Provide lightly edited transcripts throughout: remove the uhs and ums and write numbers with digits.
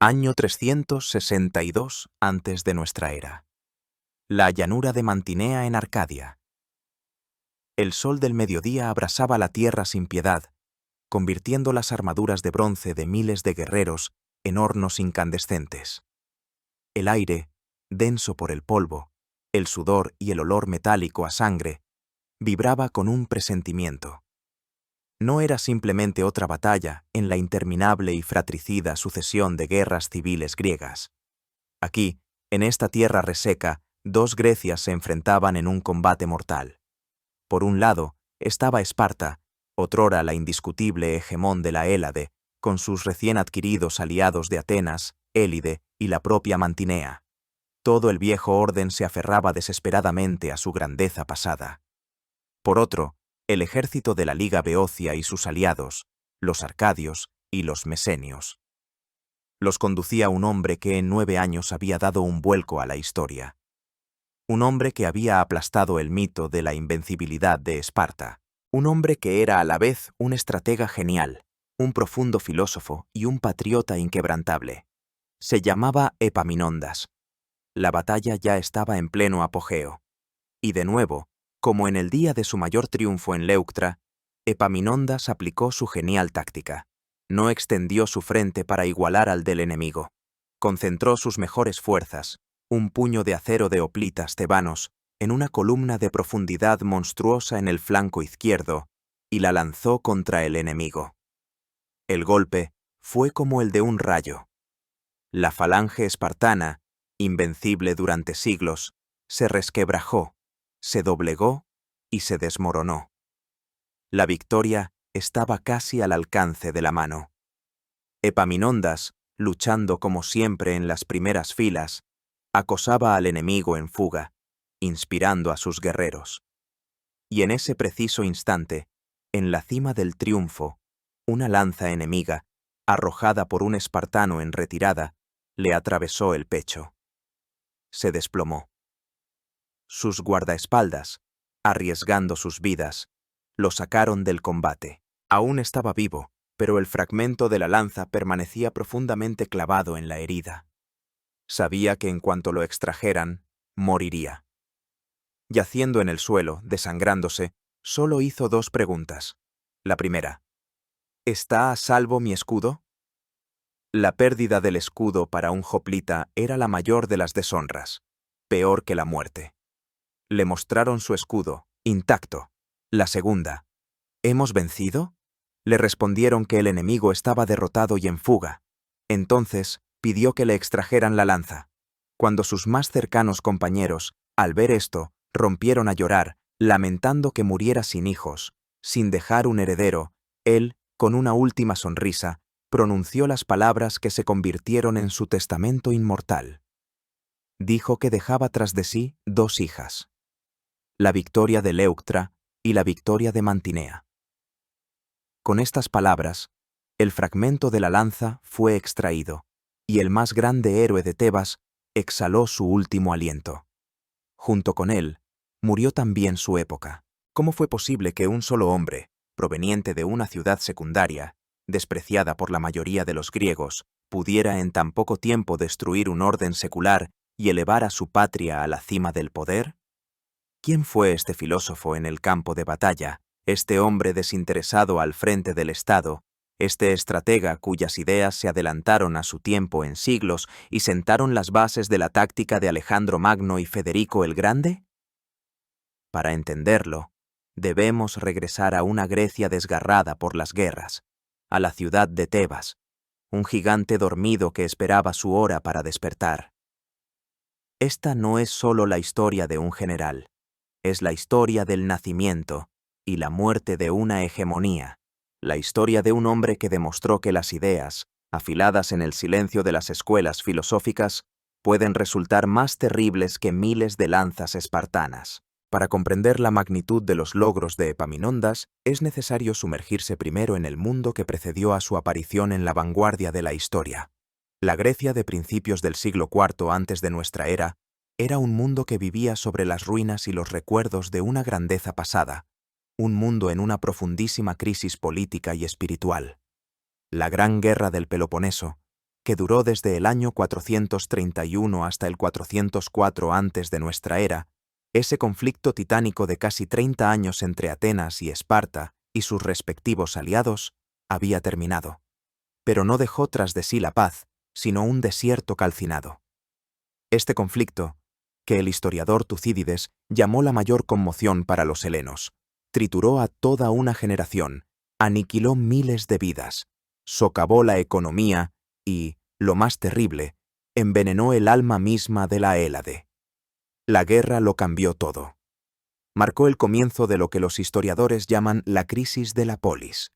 Año 362 antes de nuestra era. La llanura de Mantinea en Arcadia. El sol del mediodía abrasaba la tierra sin piedad, convirtiendo las armaduras de bronce de miles de guerreros en hornos incandescentes. El aire, denso por el polvo, el sudor y el olor metálico a sangre, vibraba con un presentimiento. No era simplemente otra batalla en la interminable y fratricida sucesión de guerras civiles griegas. Aquí, en esta tierra reseca, dos Grecias se enfrentaban en un combate mortal. Por un lado, estaba Esparta, otrora la indiscutible hegemón de la Hélade, con sus recién adquiridos aliados de Atenas, Élide y la propia Mantinea. Todo el viejo orden se aferraba desesperadamente a su grandeza pasada. Por otro, el ejército de la Liga Beocia y sus aliados, los arcadios y los mesenios. Los conducía un hombre que en 9 años había dado un vuelco a la historia. Un hombre que había aplastado el mito de la invencibilidad de Esparta. Un hombre que era a la vez un estratega genial, un profundo filósofo y un patriota inquebrantable. Se llamaba Epaminondas. La batalla ya estaba en pleno apogeo. Y de nuevo, como en el día de su mayor triunfo en Leuctra, Epaminondas aplicó su genial táctica. No extendió su frente para igualar al del enemigo. Concentró sus mejores fuerzas, un puño de acero de hoplitas tebanos, en una columna de profundidad monstruosa en el flanco izquierdo, y la lanzó contra el enemigo. El golpe fue como el de un rayo. La falange espartana, invencible durante siglos, se resquebrajó, se doblegó y se desmoronó. La victoria estaba casi al alcance de la mano. Epaminondas, luchando como siempre en las primeras filas, acosaba al enemigo en fuga, inspirando a sus guerreros. Y en ese preciso instante, en la cima del triunfo, una lanza enemiga, arrojada por un espartano en retirada, le atravesó el pecho. Se desplomó. Sus guardaespaldas, arriesgando sus vidas, lo sacaron del combate. Aún estaba vivo, pero el fragmento de la lanza permanecía profundamente clavado en la herida. Sabía que en cuanto lo extrajeran, moriría. Yaciendo en el suelo, desangrándose, solo hizo 2 preguntas. La primera: ¿está a salvo mi escudo? La pérdida del escudo para un hoplita era la mayor de las deshonras, peor que la muerte. Le mostraron su escudo, intacto. La segunda: ¿hemos vencido? Le respondieron que el enemigo estaba derrotado y en fuga. Entonces pidió que le extrajeran la lanza. Cuando sus más cercanos compañeros, al ver esto, rompieron a llorar, lamentando que muriera sin hijos, sin dejar un heredero, él, con una última sonrisa, pronunció las palabras que se convirtieron en su testamento inmortal. Dijo que dejaba tras de sí 2 hijas: la victoria de Leuctra y la victoria de Mantinea. Con estas palabras, el fragmento de la lanza fue extraído, y el más grande héroe de Tebas exhaló su último aliento. Junto con él, murió también su época. ¿Cómo fue posible que un solo hombre, proveniente de una ciudad secundaria, despreciada por la mayoría de los griegos, pudiera en tan poco tiempo destruir un orden secular y elevar a su patria a la cima del poder? ¿Quién fue este filósofo en el campo de batalla, este hombre desinteresado al frente del Estado, este estratega cuyas ideas se adelantaron a su tiempo en siglos y sentaron las bases de la táctica de Alejandro Magno y Federico el Grande? Para entenderlo, debemos regresar a una Grecia desgarrada por las guerras, a la ciudad de Tebas, un gigante dormido que esperaba su hora para despertar. Esta no es solo la historia de un general, es la historia del nacimiento y la muerte de una hegemonía, la historia de un hombre que demostró que las ideas, afiladas en el silencio de las escuelas filosóficas, pueden resultar más terribles que miles de lanzas espartanas. Para comprender la magnitud de los logros de Epaminondas, es necesario sumergirse primero en el mundo que precedió a su aparición en la vanguardia de la historia. La Grecia de principios del siglo IV antes de nuestra era era un mundo que vivía sobre las ruinas y los recuerdos de una grandeza pasada, un mundo en una profundísima crisis política y espiritual. La Gran Guerra del Peloponeso, que duró desde el año 431 hasta el 404 antes de nuestra era, ese conflicto titánico de casi 30 años entre Atenas y Esparta y sus respectivos aliados había terminado, pero no dejó tras de sí la paz, sino un desierto calcinado. Este conflicto, que el historiador Tucídides llamó la mayor conmoción para los helenos, trituró a toda una generación, aniquiló miles de vidas, socavó la economía y, lo más terrible, envenenó el alma misma de la Hélade. La guerra lo cambió todo. Marcó el comienzo de lo que los historiadores llaman la crisis de la polis.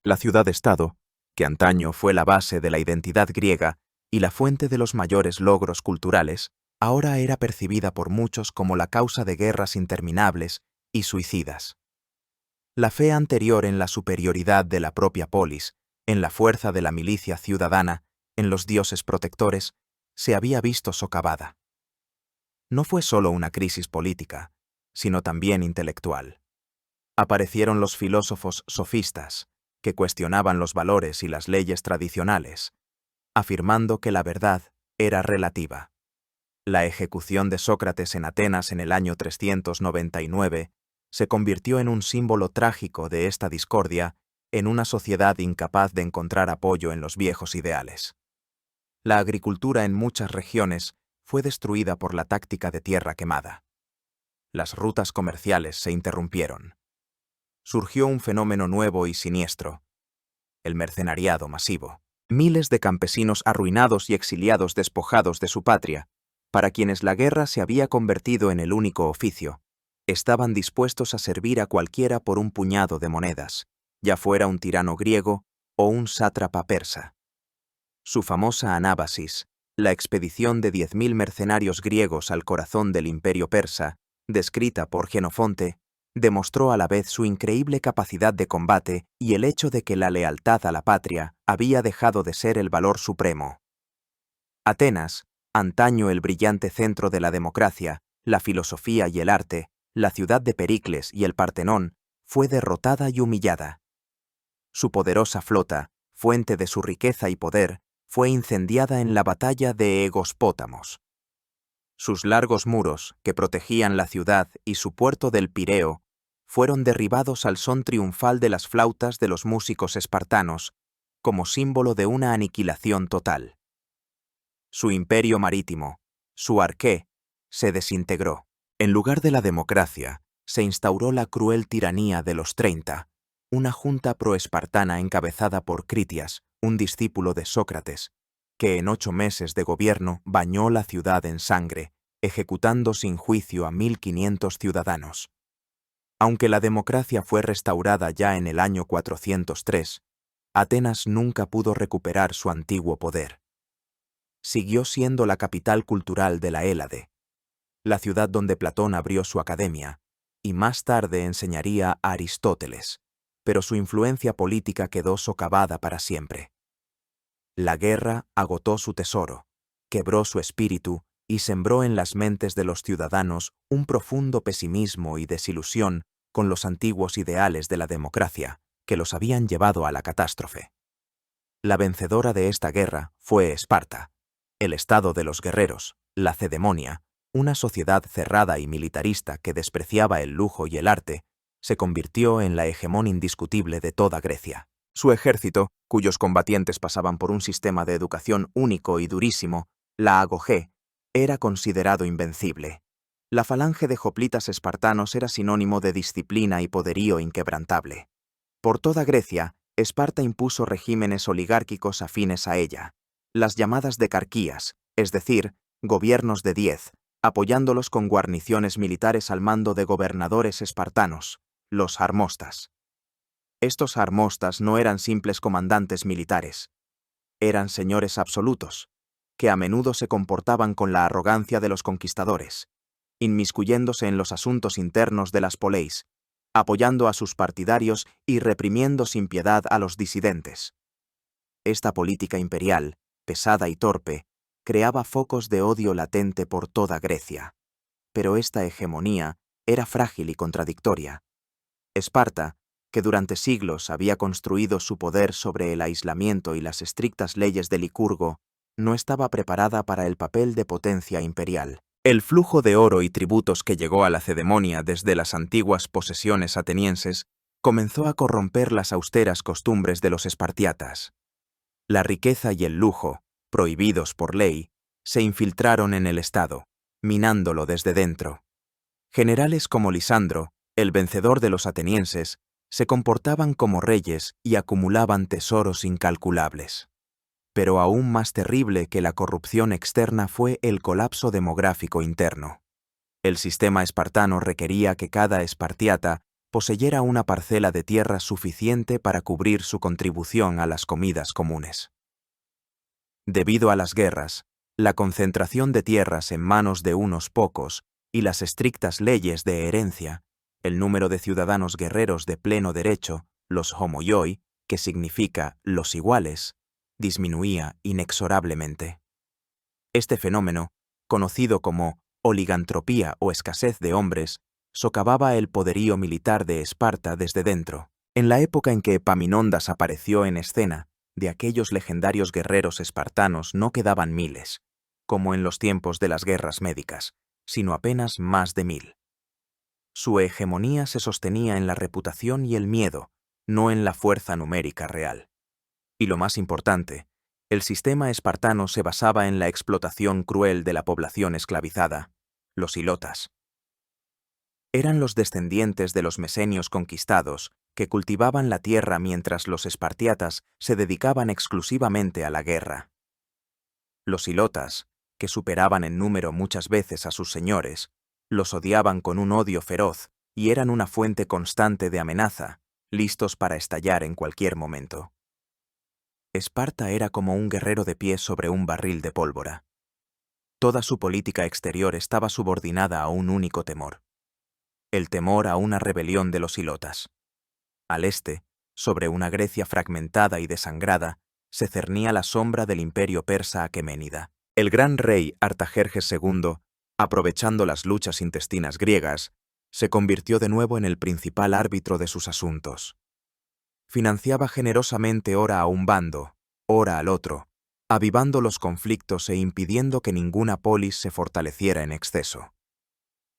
La ciudad-estado, que antaño fue la base de la identidad griega y la fuente de los mayores logros culturales, ahora era percibida por muchos como la causa de guerras interminables y suicidas. La fe anterior en la superioridad de la propia polis, en la fuerza de la milicia ciudadana, en los dioses protectores, se había visto socavada. No fue solo una crisis política, sino también intelectual. Aparecieron los filósofos sofistas, que cuestionaban los valores y las leyes tradicionales, afirmando que la verdad era relativa. La ejecución de Sócrates en Atenas en el año 399 se convirtió en un símbolo trágico de esta discordia en una sociedad incapaz de encontrar apoyo en los viejos ideales. La agricultura en muchas regiones fue destruida por la táctica de tierra quemada. Las rutas comerciales se interrumpieron. Surgió un fenómeno nuevo y siniestro: el mercenariado masivo. Miles de campesinos arruinados y exiliados despojados de su patria, para quienes la guerra se había convertido en el único oficio, estaban dispuestos a servir a cualquiera por un puñado de monedas, ya fuera un tirano griego o un sátrapa persa. Su famosa Anábasis, la expedición de 10.000 mercenarios griegos al corazón del imperio persa, descrita por Jenofonte, demostró a la vez su increíble capacidad de combate y el hecho de que la lealtad a la patria había dejado de ser el valor supremo. Atenas, antaño el brillante centro de la democracia, la filosofía y el arte, la ciudad de Pericles y el Partenón, fue derrotada y humillada. Su poderosa flota, fuente de su riqueza y poder, fue incendiada en la batalla de Egospótamos. Sus largos muros, que protegían la ciudad y su puerto del Pireo, fueron derribados al son triunfal de las flautas de los músicos espartanos, como símbolo de una aniquilación total. Su imperio marítimo, su arqué, se desintegró. En lugar de la democracia, se instauró la cruel tiranía de los 30, una junta proespartana encabezada por Critias, un discípulo de Sócrates, que en 8 meses de gobierno bañó la ciudad en sangre, ejecutando sin juicio a 1.500 ciudadanos. Aunque la democracia fue restaurada ya en el año 403, Atenas nunca pudo recuperar su antiguo poder. Siguió siendo la capital cultural de la Hélade, la ciudad donde Platón abrió su academia, y más tarde enseñaría a Aristóteles, pero su influencia política quedó socavada para siempre. La guerra agotó su tesoro, quebró su espíritu y sembró en las mentes de los ciudadanos un profundo pesimismo y desilusión con los antiguos ideales de la democracia, que los habían llevado a la catástrofe. La vencedora de esta guerra fue Esparta, el estado de los guerreros, la Cedemonia, una sociedad cerrada y militarista que despreciaba el lujo y el arte, se convirtió en la hegemón indiscutible de toda Grecia. Su ejército, cuyos combatientes pasaban por un sistema de educación único y durísimo, la Agogé, era considerado invencible. La falange de hoplitas espartanos era sinónimo de disciplina y poderío inquebrantable. Por toda Grecia, Esparta impuso regímenes oligárquicos afines a ella, las llamadas decarquías, es decir, gobiernos de 10, apoyándolos con guarniciones militares al mando de gobernadores espartanos, los armostas. Estos armostas no eran simples comandantes militares, eran señores absolutos, que a menudo se comportaban con la arrogancia de los conquistadores, inmiscuyéndose en los asuntos internos de las poleis, apoyando a sus partidarios y reprimiendo sin piedad a los disidentes. Esta política imperial, pesada y torpe, creaba focos de odio latente por toda Grecia. Pero esta hegemonía era frágil y contradictoria. Esparta, que durante siglos había construido su poder sobre el aislamiento y las estrictas leyes de Licurgo, no estaba preparada para el papel de potencia imperial. El flujo de oro y tributos que llegó a Lacedemonia desde las antiguas posesiones atenienses comenzó a corromper las austeras costumbres de los espartiatas. La riqueza y el lujo, prohibidos por ley, se infiltraron en el Estado, minándolo desde dentro. Generales como Lisandro, el vencedor de los atenienses, se comportaban como reyes y acumulaban tesoros incalculables. Pero aún más terrible que la corrupción externa fue el colapso demográfico interno. El sistema espartano requería que cada espartiata poseyera una parcela de tierra suficiente para cubrir su contribución a las comidas comunes. Debido a las guerras, la concentración de tierras en manos de unos pocos y las estrictas leyes de herencia, el número de ciudadanos guerreros de pleno derecho, los homoioi, que significa los iguales, disminuía inexorablemente. Este fenómeno, conocido como oligantropía o escasez de hombres, socavaba el poderío militar de Esparta desde dentro. En la época en que Epaminondas apareció en escena, de aquellos legendarios guerreros espartanos no quedaban miles, como en los tiempos de las guerras médicas, sino apenas más de 1000. Su hegemonía se sostenía en la reputación y el miedo, no en la fuerza numérica real. Y lo más importante, el sistema espartano se basaba en la explotación cruel de la población esclavizada, los ilotas. Eran los descendientes de los mesenios conquistados que cultivaban la tierra mientras los espartiatas se dedicaban exclusivamente a la guerra. Los ilotas, que superaban en número muchas veces a sus señores, los odiaban con un odio feroz y eran una fuente constante de amenaza, listos para estallar en cualquier momento. Esparta era como un guerrero de pie sobre un barril de pólvora. Toda su política exterior estaba subordinada a un único temor: el temor a una rebelión de los ilotas. Al este, sobre una Grecia fragmentada y desangrada, se cernía la sombra del imperio persa aqueménida. El gran rey Artajerjes II, aprovechando las luchas intestinas griegas, se convirtió de nuevo en el principal árbitro de sus asuntos. Financiaba generosamente ora a un bando, ora al otro, avivando los conflictos e impidiendo que ninguna polis se fortaleciera en exceso.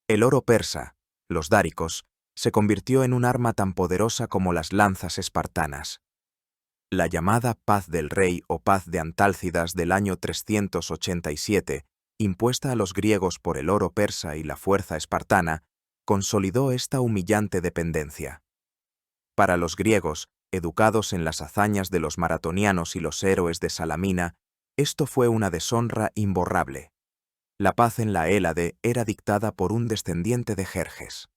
El oro persa, los dáricos, se convirtió en un arma tan poderosa como las lanzas espartanas. La llamada Paz del Rey o Paz de Antálcidas del año 387, impuesta a los griegos por el oro persa y la fuerza espartana, consolidó esta humillante dependencia. Para los griegos, educados en las hazañas de los maratonianos y los héroes de Salamina, esto fue una deshonra imborrable. La paz en la Hélade era dictada por un descendiente de Jerjes.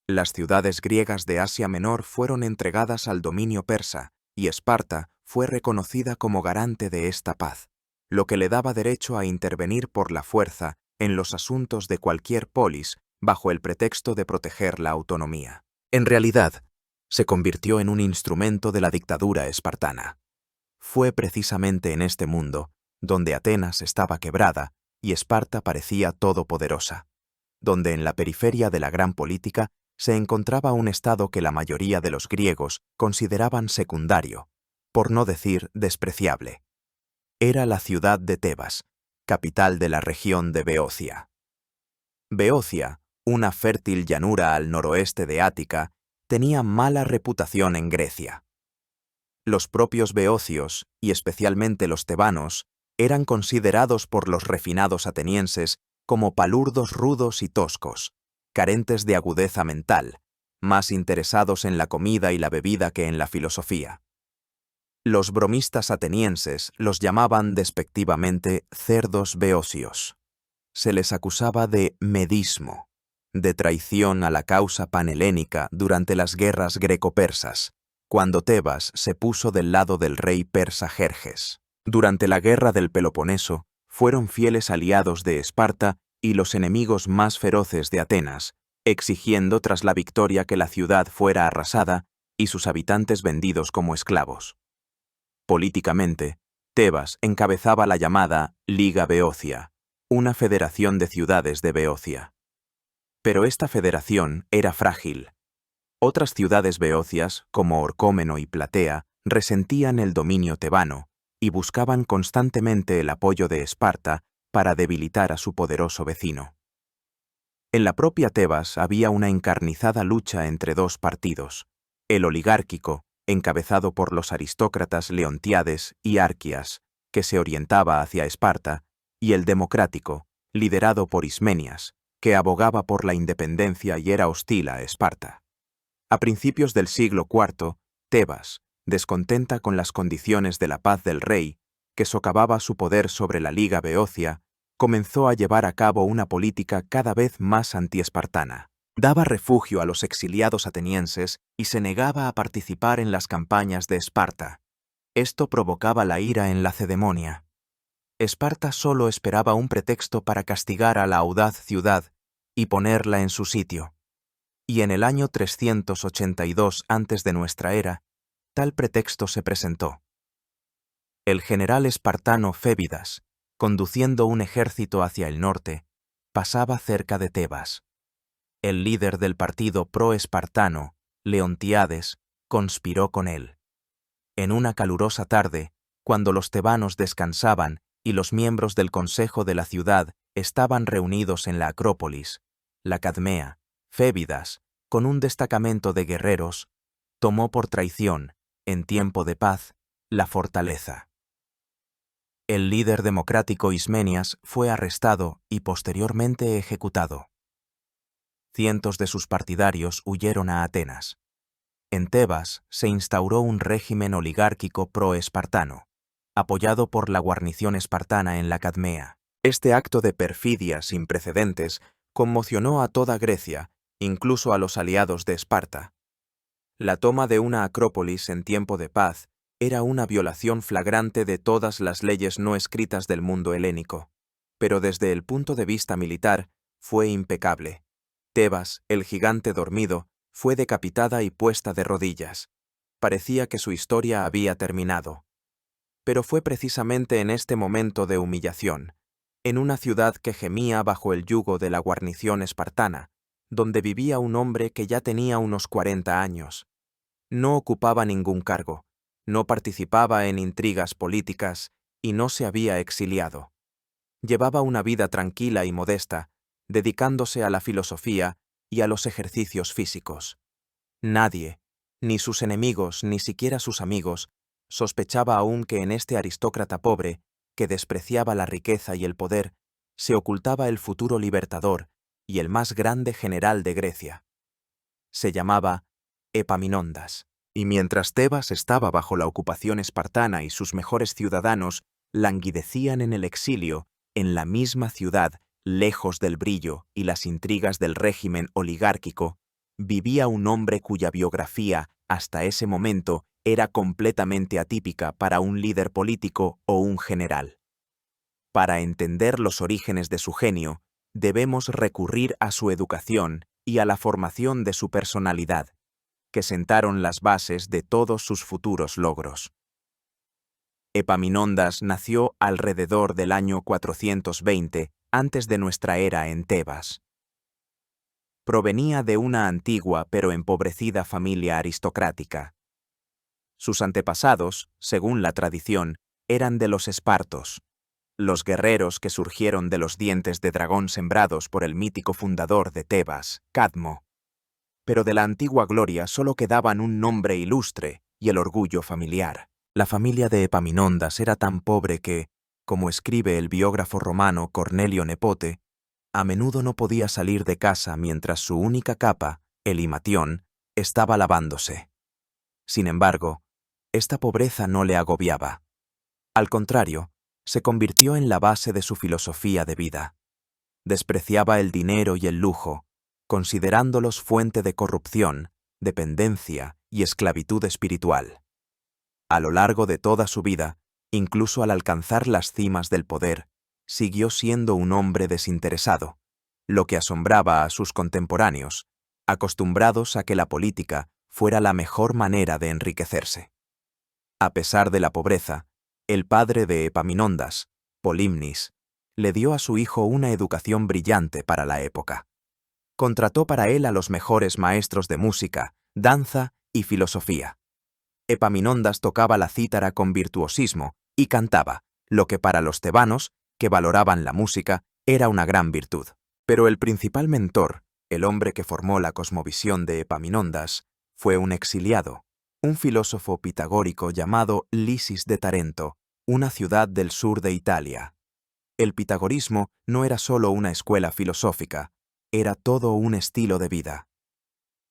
Las ciudades griegas de Asia Menor fueron entregadas al dominio persa, y Esparta fue reconocida como garante de esta paz, lo que le daba derecho a intervenir por la fuerza en los asuntos de cualquier polis bajo el pretexto de proteger la autonomía. En realidad, se convirtió en un instrumento de la dictadura espartana. Fue precisamente en este mundo donde Atenas estaba quebrada y Esparta parecía todopoderosa, donde en la periferia de la gran política se encontraba un estado que la mayoría de los griegos consideraban secundario, por no decir despreciable. Era la ciudad de Tebas, capital de la región de Beocia. Beocia, una fértil llanura al noroeste de Ática, tenía mala reputación en Grecia. Los propios beocios, y especialmente los tebanos, eran considerados por los refinados atenienses como palurdos rudos y toscos, carentes de agudeza mental, más interesados en la comida y la bebida que en la filosofía. Los bromistas atenienses los llamaban despectivamente cerdos beocios. Se les acusaba de medismo, de traición a la causa panhelénica durante las guerras greco-persas, cuando Tebas se puso del lado del rey persa Jerjes. Durante la guerra del Peloponeso, fueron fieles aliados de Esparta y los enemigos más feroces de Atenas, exigiendo tras la victoria que la ciudad fuera arrasada y sus habitantes vendidos como esclavos. Políticamente, Tebas encabezaba la llamada Liga Beocia, una federación de ciudades de Beocia. Pero esta federación era frágil. Otras ciudades beocias, como Orcómeno y Platea, resentían el dominio tebano, y buscaban constantemente el apoyo de Esparta para debilitar a su poderoso vecino. En la propia Tebas había una encarnizada lucha entre dos partidos: el oligárquico, encabezado por los aristócratas Leontíades y Arquías, que se orientaba hacia Esparta, y el democrático, liderado por Ismenias, que abogaba por la independencia y era hostil a Esparta. A principios del siglo IV, Tebas, descontenta con las condiciones de la paz del rey, que socavaba su poder sobre la Liga Beocia, comenzó a llevar a cabo una política cada vez más antiespartana. Daba refugio a los exiliados atenienses y se negaba a participar en las campañas de Esparta. Esto provocaba la ira en Lacedemonia. Esparta solo esperaba un pretexto para castigar a la audaz ciudad y ponerla en su sitio. Y en el año 382 antes de nuestra era, tal pretexto se presentó. El general espartano Fébidas, conduciendo un ejército hacia el norte, pasaba cerca de Tebas. El líder del partido pro-espartano, Leontíades, conspiró con él. En una calurosa tarde, cuando los tebanos descansaban y los miembros del consejo de la ciudad estaban reunidos en la Acrópolis, la Cadmea, Fébidas, con un destacamento de guerreros, tomó por traición, en tiempo de paz, la fortaleza. El líder democrático Ismenias fue arrestado y posteriormente ejecutado. Cientos de sus partidarios huyeron a Atenas. En Tebas se instauró un régimen oligárquico pro-espartano, apoyado por la guarnición espartana en la Cadmea. Este acto de perfidia sin precedentes conmocionó a toda Grecia, incluso a los aliados de Esparta. La toma de una acrópolis en tiempo de paz era una violación flagrante de todas las leyes no escritas del mundo helénico, pero desde el punto de vista militar fue impecable. Tebas, el gigante dormido, fue decapitada y puesta de rodillas. Parecía que su historia había terminado. Pero fue precisamente en este momento de humillación, en una ciudad que gemía bajo el yugo de la guarnición espartana, donde vivía un hombre que ya tenía unos 40 años. No ocupaba ningún cargo, no participaba en intrigas políticas y no se había exiliado. Llevaba una vida tranquila y modesta, dedicándose a la filosofía y a los ejercicios físicos. Nadie, ni sus enemigos ni siquiera sus amigos, sospechaba aún que en este aristócrata pobre, que despreciaba la riqueza y el poder, se ocultaba el futuro libertador y el más grande general de Grecia. Se llamaba Epaminondas, y mientras Tebas estaba bajo la ocupación espartana y sus mejores ciudadanos languidecían en el exilio, en la misma ciudad, lejos del brillo y las intrigas del régimen oligárquico, vivía un hombre cuya biografía, hasta ese momento, era completamente atípica para un líder político o un general. Para entender los orígenes de su genio, debemos recurrir a su educación y a la formación de su personalidad, que sentaron las bases de todos sus futuros logros. Epaminondas nació alrededor del año 420 antes de nuestra era en Tebas. Provenía de una antigua pero empobrecida familia aristocrática. Sus antepasados, según la tradición, eran de los espartos, los guerreros que surgieron de los dientes de dragón sembrados por el mítico fundador de Tebas, Cadmo. Pero de la antigua gloria solo quedaban un nombre ilustre y el orgullo familiar. La familia de Epaminondas era tan pobre que, como escribe el biógrafo romano Cornelio Nepote, a menudo no podía salir de casa mientras su única capa, el himatión, estaba lavándose. Sin embargo, esta pobreza no le agobiaba. Al contrario, se convirtió en la base de su filosofía de vida. Despreciaba el dinero y el lujo, considerándolos fuente de corrupción, dependencia y esclavitud espiritual. A lo largo de toda su vida, incluso al alcanzar las cimas del poder, siguió siendo un hombre desinteresado, lo que asombraba a sus contemporáneos, acostumbrados a que la política fuera la mejor manera de enriquecerse. A pesar de la pobreza, el padre de Epaminondas, Polymnis, le dio a su hijo una educación brillante para la época. Contrató para él a los mejores maestros de música, danza y filosofía. Epaminondas tocaba la cítara con virtuosismo y cantaba, lo que para los tebanos, que valoraban la música, era una gran virtud. Pero el principal mentor, el hombre que formó la cosmovisión de Epaminondas, fue un exiliado, un filósofo pitagórico llamado Lisis de Tarento, una ciudad del sur de Italia. El pitagorismo no era solo una escuela filosófica, era todo un estilo de vida.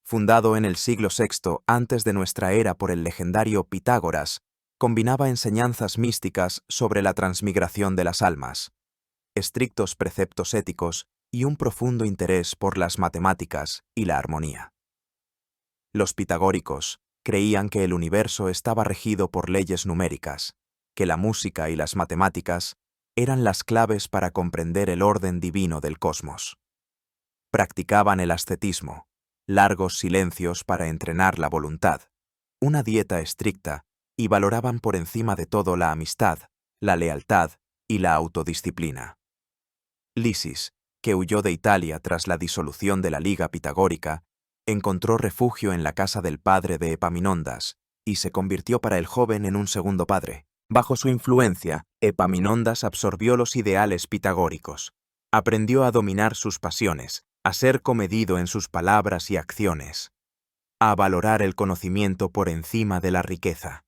Fundado en el siglo VI antes de nuestra era por el legendario Pitágoras, combinaba enseñanzas místicas sobre la transmigración de las almas, estrictos preceptos éticos y un profundo interés por las matemáticas y la armonía. Los pitagóricos creían que el universo estaba regido por leyes numéricas, que la música y las matemáticas eran las claves para comprender el orden divino del cosmos. Practicaban el ascetismo, largos silencios para entrenar la voluntad, una dieta estricta, y valoraban por encima de todo la amistad, la lealtad y la autodisciplina. Lisis, que huyó de Italia tras la disolución de la Liga Pitagórica, encontró refugio en la casa del padre de Epaminondas y se convirtió para el joven en un segundo padre. Bajo su influencia, Epaminondas absorbió los ideales pitagóricos, aprendió a dominar sus pasiones, a ser comedido en sus palabras y acciones, a valorar el conocimiento por encima de la riqueza.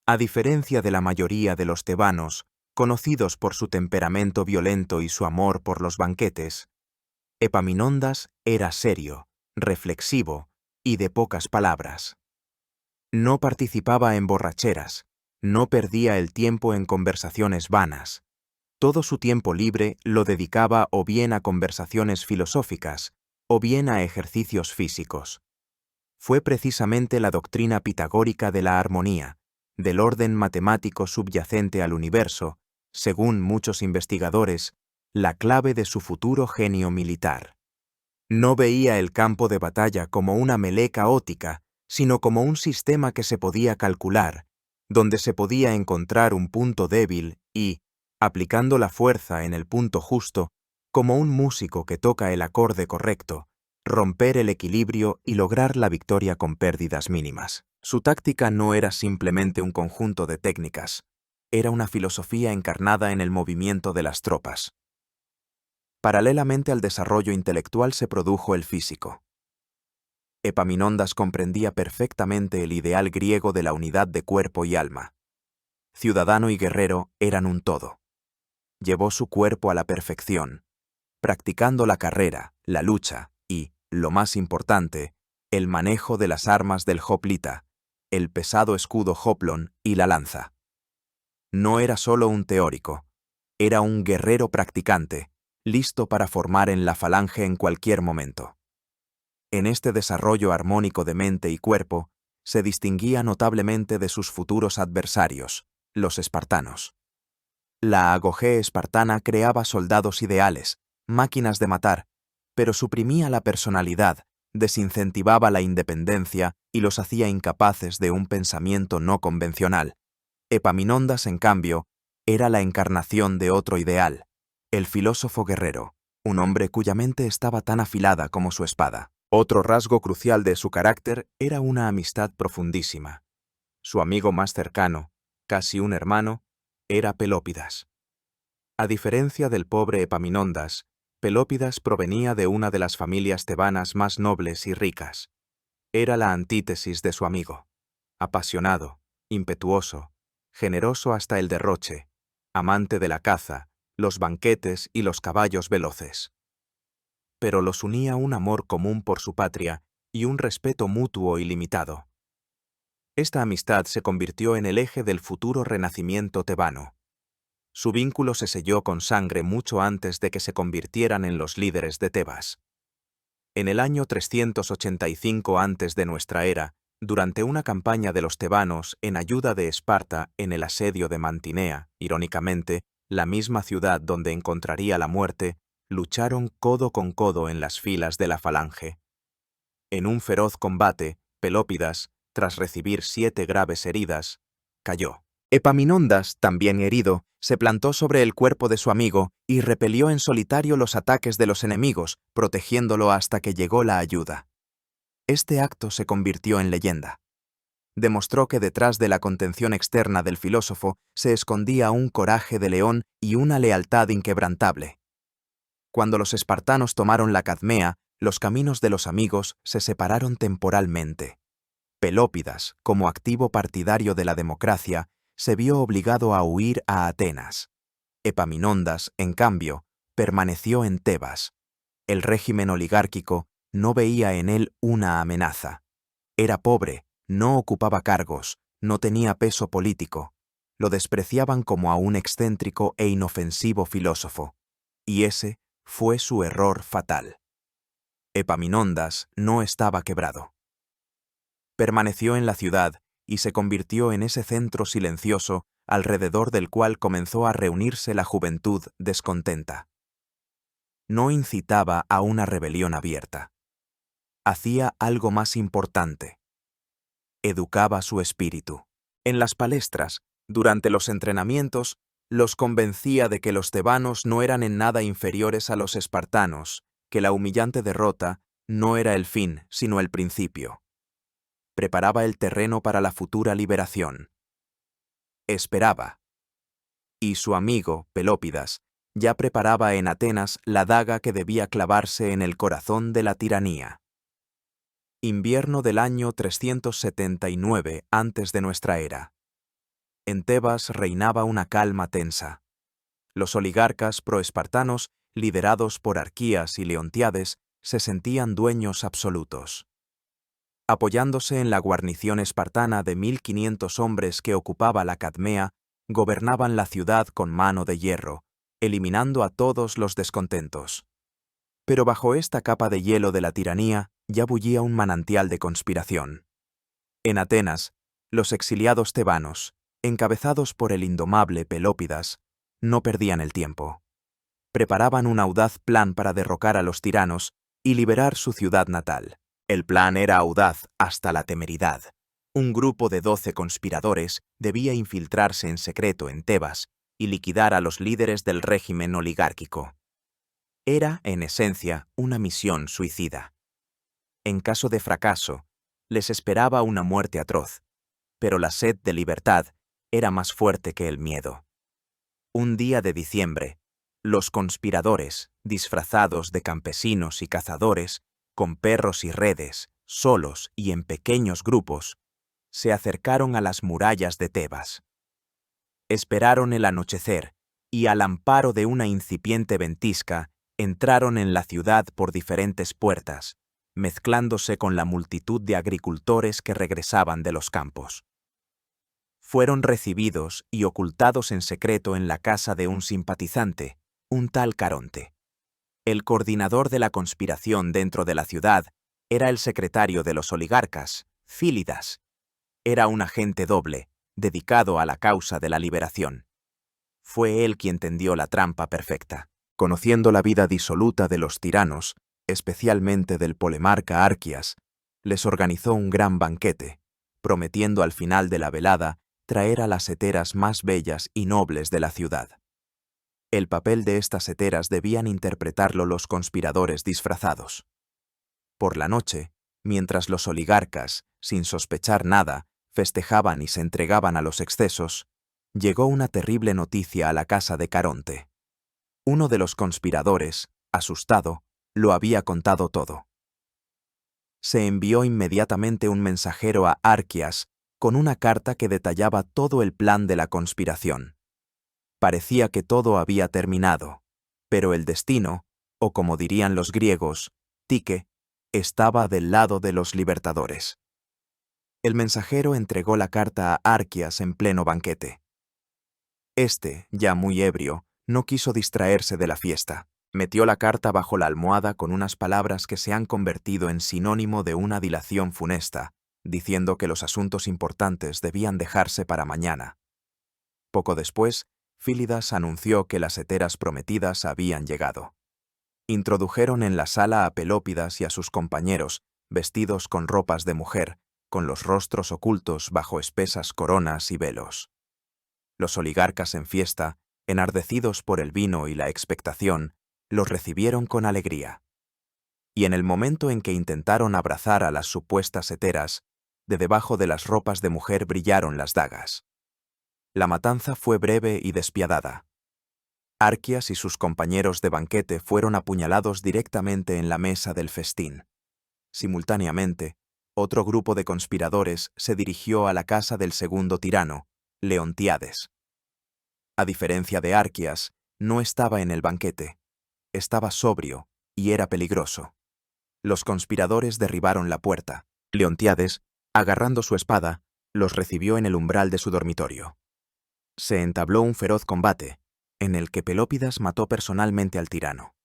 A diferencia de la mayoría de los tebanos, conocidos por su temperamento violento y su amor por los banquetes, Epaminondas era serio, reflexivo y de pocas palabras. No participaba en borracheras, no perdía el tiempo en conversaciones vanas. Todo su tiempo libre lo dedicaba o bien a conversaciones filosóficas o bien a ejercicios físicos. Fue precisamente la doctrina pitagórica de la armonía, del orden matemático subyacente al universo, según muchos investigadores, la clave de su futuro genio militar. No veía el campo de batalla como una melé caótica, sino como un sistema que se podía calcular, donde se podía encontrar un punto débil y, aplicando la fuerza en el punto justo, como un músico que toca el acorde correcto, romper el equilibrio y lograr la victoria con pérdidas mínimas. Su táctica no era simplemente un conjunto de técnicas, era una filosofía encarnada en el movimiento de las tropas. Paralelamente al desarrollo intelectual se produjo el físico. Epaminondas comprendía perfectamente el ideal griego de la unidad de cuerpo y alma. Ciudadano y guerrero eran un todo. Llevó su cuerpo a la perfección, practicando la carrera, la lucha y, lo más importante, el manejo de las armas del hoplita, el pesado escudo hoplon y la lanza. No era solo un teórico, era un guerrero practicante, listo para formar en la falange en cualquier momento. En este desarrollo armónico de mente y cuerpo, se distinguía notablemente de sus futuros adversarios, los espartanos. La agogé espartana creaba soldados ideales, máquinas de matar, pero suprimía la personalidad, desincentivaba la independencia y los hacía incapaces de un pensamiento no convencional. Epaminondas, en cambio, era la encarnación de otro ideal, el filósofo guerrero, un hombre cuya mente estaba tan afilada como su espada. Otro rasgo crucial de su carácter era una amistad profundísima. Su amigo más cercano, casi un hermano, era Pelópidas. A diferencia del pobre Epaminondas, Pelópidas provenía de una de las familias tebanas más nobles y ricas. Era la antítesis de su amigo, apasionado, impetuoso, generoso hasta el derroche, amante de la caza, los banquetes y los caballos veloces. Pero los unía un amor común por su patria y un respeto mutuo ilimitado. Esta amistad se convirtió en el eje del futuro renacimiento tebano. Su vínculo se selló con sangre mucho antes de que se convirtieran en los líderes de Tebas. En el año 385 antes de nuestra era, durante una campaña de los tebanos en ayuda de Esparta en el asedio de Mantinea, irónicamente, la misma ciudad donde encontraría la muerte, lucharon codo con codo en las filas de la falange. En un feroz combate, Pelópidas, tras recibir 7 graves heridas, cayó. Epaminondas, también herido, se plantó sobre el cuerpo de su amigo y repelió en solitario los ataques de los enemigos, protegiéndolo hasta que llegó la ayuda. Este acto se convirtió en leyenda. demostró que detrás de la contención externa del filósofo se escondía un coraje de león y una lealtad inquebrantable. Cuando los espartanos tomaron la Cadmea, los caminos de los amigos se separaron temporalmente. Pelópidas, como activo partidario de la democracia, se vio obligado a huir a Atenas. Epaminondas, en cambio, permaneció en Tebas. El régimen oligárquico no veía en él una amenaza. Era pobre, no ocupaba cargos, no tenía peso político. Lo despreciaban como a un excéntrico e inofensivo filósofo. Y ese fue su error fatal. Epaminondas no estaba quebrado. Permaneció en la ciudad y se convirtió en ese centro silencioso alrededor del cual comenzó a reunirse la juventud descontenta. No incitaba a una rebelión abierta. Hacía algo más importante. Educaba su espíritu. En las palestras, durante los entrenamientos, los convencía de que los tebanos no eran en nada inferiores a los espartanos, que la humillante derrota no era el fin, sino el principio. Preparaba el terreno para la futura liberación. Esperaba. Y su amigo, Pelópidas, ya preparaba en Atenas la daga que debía clavarse en el corazón de la tiranía. Invierno del año 379 antes de nuestra era. En Tebas reinaba una calma tensa. Los oligarcas proespartanos, liderados por Arquías y Leontiades, se sentían dueños absolutos. Apoyándose en la guarnición espartana de 1500 hombres que ocupaba la Cadmea, gobernaban la ciudad con mano de hierro, eliminando a todos los descontentos. Pero bajo esta capa de hielo de la tiranía ya bullía un manantial de conspiración. En Atenas, los exiliados tebanos, encabezados por el indomable Pelópidas, no perdían el tiempo. Preparaban un audaz plan para derrocar a los tiranos y liberar su ciudad natal. El plan era audaz hasta la temeridad. Un grupo de 12 conspiradores debía infiltrarse en secreto en Tebas y liquidar a los líderes del régimen oligárquico. Era, en esencia, una misión suicida. En caso de fracaso, les esperaba una muerte atroz, pero la sed de libertad era más fuerte que el miedo. Un día de diciembre, los conspiradores, disfrazados de campesinos y cazadores, con perros y redes, solos y en pequeños grupos, se acercaron a las murallas de Tebas. Esperaron el anochecer y, al amparo de una incipiente ventisca, entraron en la ciudad por diferentes puertas, mezclándose con la multitud de agricultores que regresaban de los campos. Fueron recibidos y ocultados en secreto en la casa de un simpatizante, un tal Caronte. El coordinador de la conspiración dentro de la ciudad era el secretario de los oligarcas, Fílidas. Era un agente doble, dedicado a la causa de la liberación. Fue él quien tendió la trampa perfecta. Conociendo la vida disoluta de los tiranos, especialmente del polemarca Arquías, les organizó un gran banquete, prometiendo al final de la velada traer a las heteras más bellas y nobles de la ciudad. El papel de estas heteras debían interpretarlo los conspiradores disfrazados. Por la noche, mientras los oligarcas, sin sospechar nada, festejaban y se entregaban a los excesos, llegó una terrible noticia a la casa de Caronte. Uno de los conspiradores, asustado, lo había contado todo. Se envió inmediatamente un mensajero a Arquías con una carta que detallaba todo el plan de la conspiración. Parecía que todo había terminado, pero el destino, o como dirían los griegos, Tique, estaba del lado de los libertadores. El mensajero entregó la carta a Arquías en pleno banquete. Este, ya muy ebrio, no quiso distraerse de la fiesta. Metió la carta bajo la almohada con unas palabras que se han convertido en sinónimo de una dilación funesta, diciendo que los asuntos importantes debían dejarse para mañana. Poco después, Fílidas anunció que las heteras prometidas habían llegado. Introdujeron en la sala a Pelópidas y a sus compañeros, vestidos con ropas de mujer, con los rostros ocultos bajo espesas coronas y velos. Los oligarcas en fiesta, enardecidos por el vino y la expectación, los recibieron con alegría. Y en el momento en que intentaron abrazar a las supuestas heteras, de debajo de las ropas de mujer brillaron las dagas. La matanza fue breve y despiadada. Arquias y sus compañeros de banquete fueron apuñalados directamente en la mesa del festín. Simultáneamente, otro grupo de conspiradores se dirigió a la casa del segundo tirano, Leontíades. A diferencia de Arquias, no estaba en el banquete. Estaba sobrio y era peligroso. Los conspiradores derribaron la puerta. Leontíades, agarrando su espada, los recibió en el umbral de su dormitorio. Se entabló un feroz combate, en el que Pelópidas mató personalmente al tirano.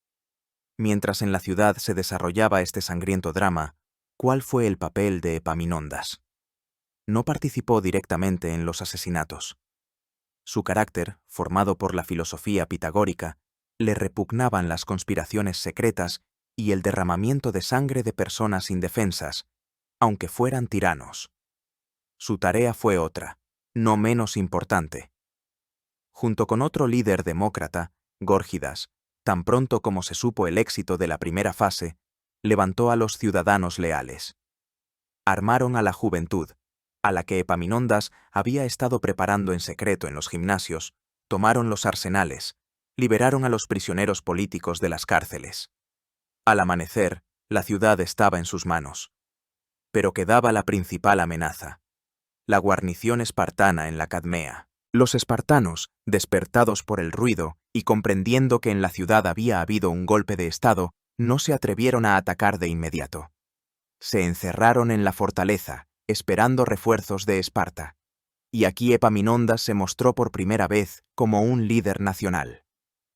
Mientras en la ciudad se desarrollaba este sangriento drama, ¿cuál fue el papel de Epaminondas? No participó directamente en los asesinatos. Su carácter, formado por la filosofía pitagórica, le repugnaban las conspiraciones secretas y el derramamiento de sangre de personas indefensas, aunque fueran tiranos. Su tarea fue otra, no menos importante. Junto con otro líder demócrata, Górgidas, tan pronto como se supo el éxito de la primera fase, levantó a los ciudadanos leales. Armaron a la juventud, a la que Epaminondas había estado preparando en secreto en los gimnasios, tomaron los arsenales, liberaron a los prisioneros políticos de las cárceles. Al amanecer, la ciudad estaba en sus manos. Pero quedaba la principal amenaza: la guarnición espartana en la Cadmea. Los espartanos, despertados por el ruido y comprendiendo que en la ciudad había habido un golpe de estado, no se atrevieron a atacar de inmediato. Se encerraron en la fortaleza, esperando refuerzos de Esparta. Y aquí Epaminondas se mostró por primera vez como un líder nacional.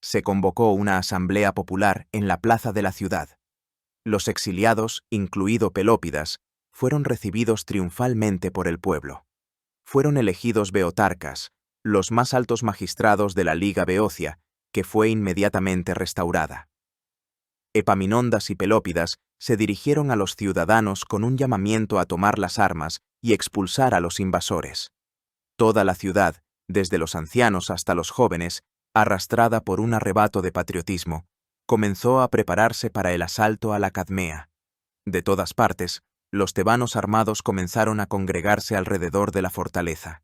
Se convocó una asamblea popular en la plaza de la ciudad. Los exiliados, incluido Pelópidas, fueron recibidos triunfalmente por el pueblo. Fueron elegidos beotarcas, los más altos magistrados de la Liga Beocia, que fue inmediatamente restaurada. Epaminondas y Pelópidas se dirigieron a los ciudadanos con un llamamiento a tomar las armas y expulsar a los invasores. Toda la ciudad, desde los ancianos hasta los jóvenes, arrastrada por un arrebato de patriotismo, comenzó a prepararse para el asalto a la Cadmea. De todas partes, los tebanos armados comenzaron a congregarse alrededor de la fortaleza.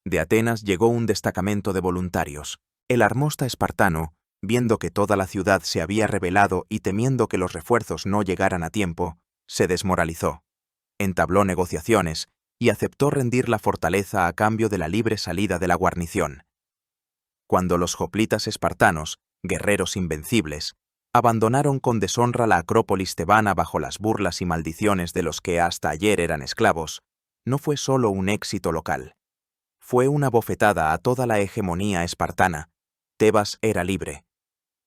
De Atenas llegó un destacamento de voluntarios. El armosta espartano, viendo que toda la ciudad se había rebelado y temiendo que los refuerzos no llegaran a tiempo, se desmoralizó. Entabló negociaciones y aceptó rendir la fortaleza a cambio de la libre salida de la guarnición. Cuando los hoplitas espartanos, guerreros invencibles, abandonaron con deshonra la acrópolis tebana bajo las burlas y maldiciones de los que hasta ayer eran esclavos, no fue solo un éxito local. Fue una bofetada a toda la hegemonía espartana. Tebas era libre.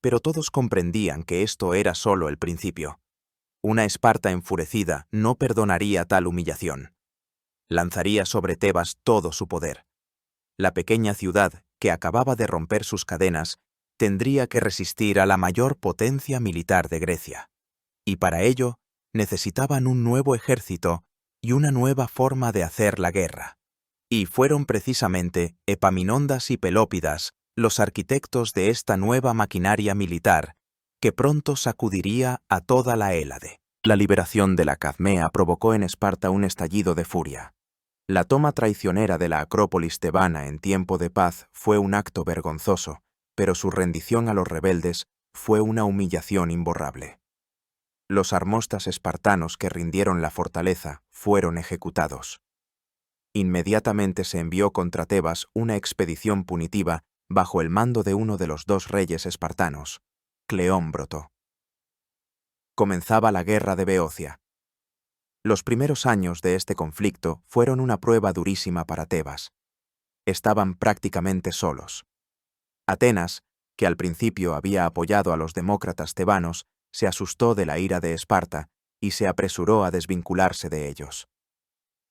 Pero todos comprendían que esto era solo el principio. Una Esparta enfurecida no perdonaría tal humillación. Lanzaría sobre Tebas todo su poder. La pequeña ciudad, que acababa de romper sus cadenas, tendría que resistir a la mayor potencia militar de Grecia. Y para ello, necesitaban un nuevo ejército y una nueva forma de hacer la guerra. Y fueron precisamente Epaminondas y Pelópidas los arquitectos de esta nueva maquinaria militar que pronto sacudiría a toda la Hélade. La liberación de la Cadmea provocó en Esparta un estallido de furia. La toma traicionera de la Acrópolis tebana en tiempo de paz fue un acto vergonzoso, pero su rendición a los rebeldes fue una humillación imborrable. Los armostas espartanos que rindieron la fortaleza fueron ejecutados. Inmediatamente se envió contra Tebas una expedición punitiva bajo el mando de uno de los dos reyes espartanos, Cleómbroto. Comenzaba la guerra de Beocia. Los primeros años de este conflicto fueron una prueba durísima para Tebas. Estaban prácticamente solos. Atenas, que al principio había apoyado a los demócratas tebanos, se asustó de la ira de Esparta y se apresuró a desvincularse de ellos.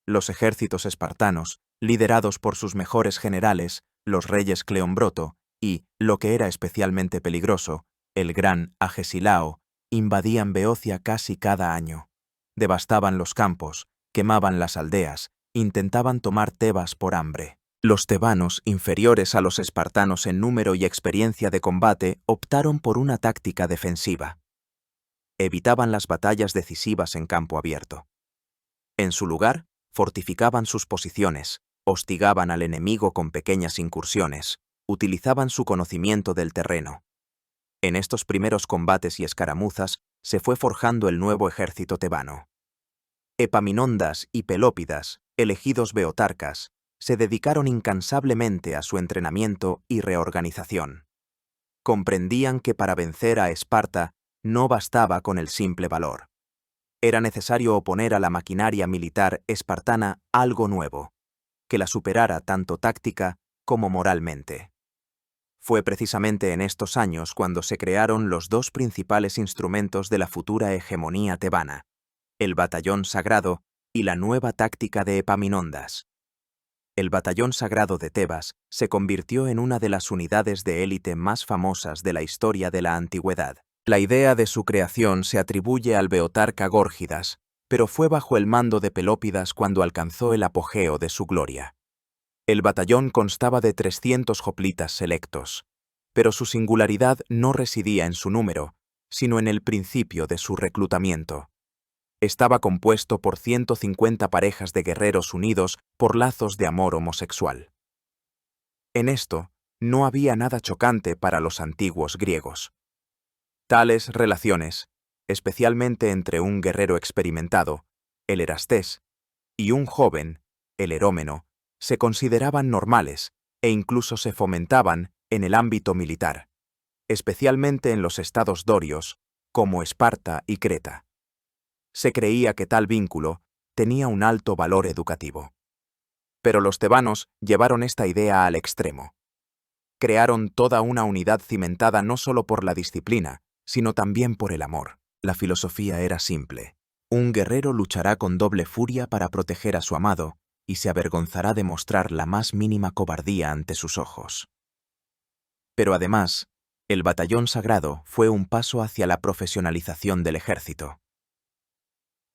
Los ejércitos espartanos, liderados por sus mejores generales, los reyes Cleombroto y, lo que era especialmente peligroso, el gran Agesilao, invadían Beocia casi cada año. Devastaban los campos, quemaban las aldeas, intentaban tomar Tebas por hambre. Los tebanos, inferiores a los espartanos en número y experiencia de combate, optaron por una táctica defensiva. Evitaban las batallas decisivas en campo abierto. En su lugar, Fortificaban sus posiciones, hostigaban al enemigo con pequeñas incursiones, utilizaban su conocimiento del terreno. En estos primeros combates y escaramuzas se fue forjando el nuevo ejército tebano. Epaminondas y Pelópidas, elegidos beotarcas, se dedicaron incansablemente a su entrenamiento y reorganización. Comprendían que para vencer a Esparta no bastaba con el simple valor. Era necesario oponer a la maquinaria militar espartana algo nuevo, que la superara tanto táctica como moralmente. Fue precisamente en estos años cuando se crearon los dos principales instrumentos de la futura hegemonía tebana, el batallón sagrado y la nueva táctica de Epaminondas. El batallón sagrado de Tebas se convirtió en una de las unidades de élite más famosas de la historia de la antigüedad. La idea de su creación se atribuye al beotarca Górgidas, pero fue bajo el mando de Pelópidas cuando alcanzó el apogeo de su gloria. El batallón constaba de 300 hoplitas selectos, pero su singularidad no residía en su número, sino en el principio de su reclutamiento. Estaba compuesto por 150 parejas de guerreros unidos por lazos de amor homosexual. En esto, no había nada chocante para los antiguos griegos. Tales relaciones, especialmente entre un guerrero experimentado, el Erastés, y un joven, el Erómeno, se consideraban normales e incluso se fomentaban en el ámbito militar, especialmente en los estados dorios, como Esparta y Creta. Se creía que tal vínculo tenía un alto valor educativo. Pero los tebanos llevaron esta idea al extremo. Crearon toda una unidad cimentada no solo por la disciplina, sino también por el amor. La filosofía era simple. Un guerrero luchará con doble furia para proteger a su amado y se avergonzará de mostrar la más mínima cobardía ante sus ojos. Pero además, el batallón sagrado fue un paso hacia la profesionalización del ejército.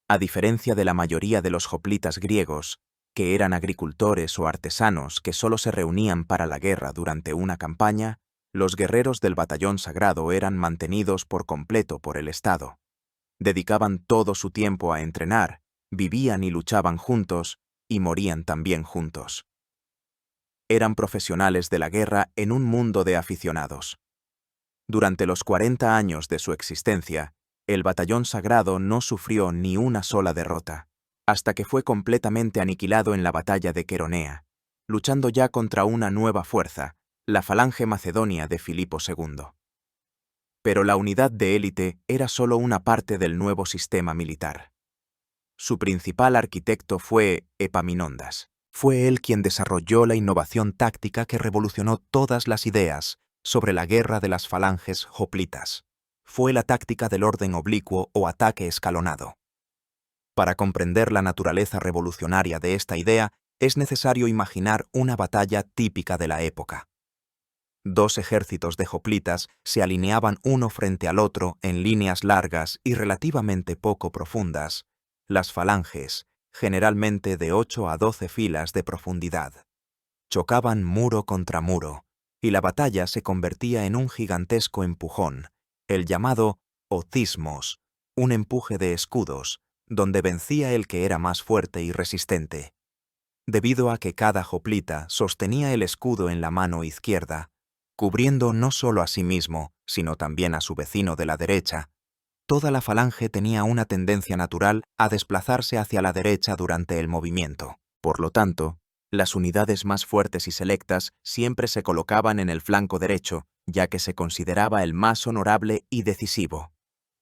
A diferencia de la mayoría de los hoplitas griegos, que eran agricultores o artesanos que solo se reunían para la guerra durante una campaña, los guerreros del batallón sagrado eran mantenidos por completo por el Estado. Dedicaban todo su tiempo a entrenar, vivían y luchaban juntos, y morían también juntos. Eran profesionales de la guerra en un mundo de aficionados. Durante los 40 años de su existencia, el batallón sagrado no sufrió ni una sola derrota, hasta que fue completamente aniquilado en la batalla de Queronea, luchando ya contra una nueva fuerza, la falange macedonia de Filipo II. Pero la unidad de élite era solo una parte del nuevo sistema militar. Su principal arquitecto fue Epaminondas. Fue él quien desarrolló la innovación táctica que revolucionó todas las ideas sobre la guerra de las falanges hoplitas. Fue la táctica del orden oblicuo o ataque escalonado. Para comprender la naturaleza revolucionaria de esta idea, es necesario imaginar una batalla típica de la época. Dos ejércitos de hoplitas se alineaban uno frente al otro en líneas largas y relativamente poco profundas, las falanges, generalmente de 8 a 12 filas de profundidad. Chocaban muro contra muro, y la batalla se convertía en un gigantesco empujón, el llamado ocismos, un empuje de escudos, donde vencía el que era más fuerte y resistente. Debido a que cada hoplita sostenía el escudo en la mano izquierda, cubriendo no solo a sí mismo, sino también a su vecino de la derecha, toda la falange tenía una tendencia natural a desplazarse hacia la derecha durante el movimiento. Por lo tanto, las unidades más fuertes y selectas siempre se colocaban en el flanco derecho, ya que se consideraba el más honorable y decisivo.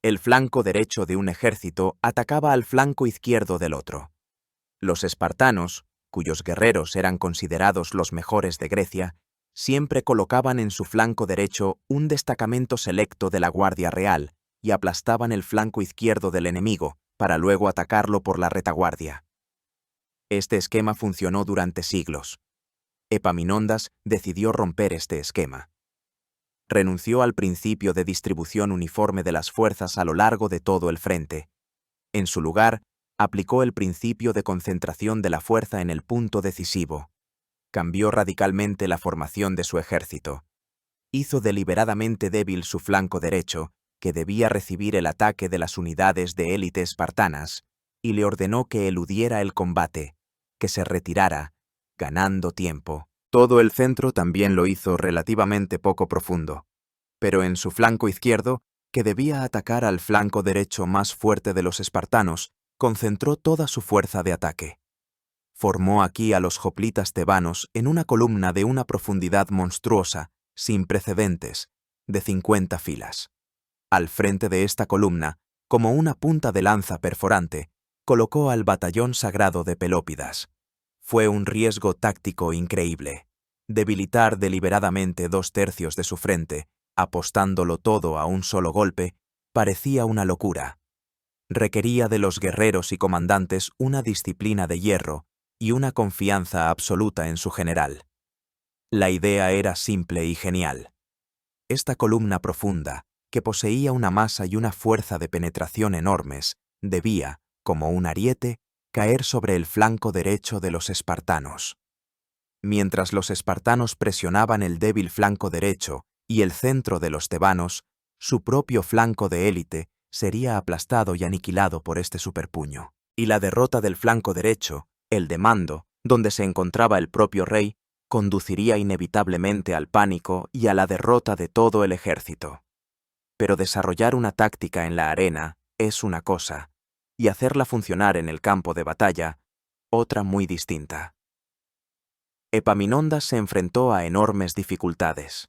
El flanco derecho de un ejército atacaba al flanco izquierdo del otro. Los espartanos, cuyos guerreros eran considerados los mejores de Grecia, siempre colocaban en su flanco derecho un destacamento selecto de la Guardia Real y aplastaban el flanco izquierdo del enemigo para luego atacarlo por la retaguardia. Este esquema funcionó durante siglos. Epaminondas decidió romper este esquema. Renunció al principio de distribución uniforme de las fuerzas a lo largo de todo el frente. En su lugar, aplicó el principio de concentración de la fuerza en el punto decisivo. Cambió radicalmente la formación de su ejército. Hizo deliberadamente débil su flanco derecho, que debía recibir el ataque de las unidades de élite espartanas, y le ordenó que eludiera el combate, que se retirara, ganando tiempo. Todo el centro también lo hizo relativamente poco profundo, pero en su flanco izquierdo, que debía atacar al flanco derecho más fuerte de los espartanos, concentró toda su fuerza de ataque. Formó aquí a los hoplitas tebanos en una columna de una profundidad monstruosa, sin precedentes, de 50 filas. Al frente de esta columna, como una punta de lanza perforante, colocó al batallón sagrado de Pelópidas. Fue un riesgo táctico increíble. Debilitar deliberadamente 2/3 de su frente, apostándolo todo a un solo golpe, parecía una locura. Requería de los guerreros y comandantes una disciplina de hierro y una confianza absoluta en su general. La idea era simple y genial. Esta columna profunda, que poseía una masa y una fuerza de penetración enormes, debía, como un ariete, caer sobre el flanco derecho de los espartanos. Mientras los espartanos presionaban el débil flanco derecho y el centro de los tebanos, su propio flanco de élite sería aplastado y aniquilado por este superpuño. Y la derrota del flanco derecho, el de mando, donde se encontraba el propio rey, conduciría inevitablemente al pánico y a la derrota de todo el ejército. Pero desarrollar una táctica en la arena es una cosa, y hacerla funcionar en el campo de batalla, otra muy distinta. Epaminondas se enfrentó a enormes dificultades.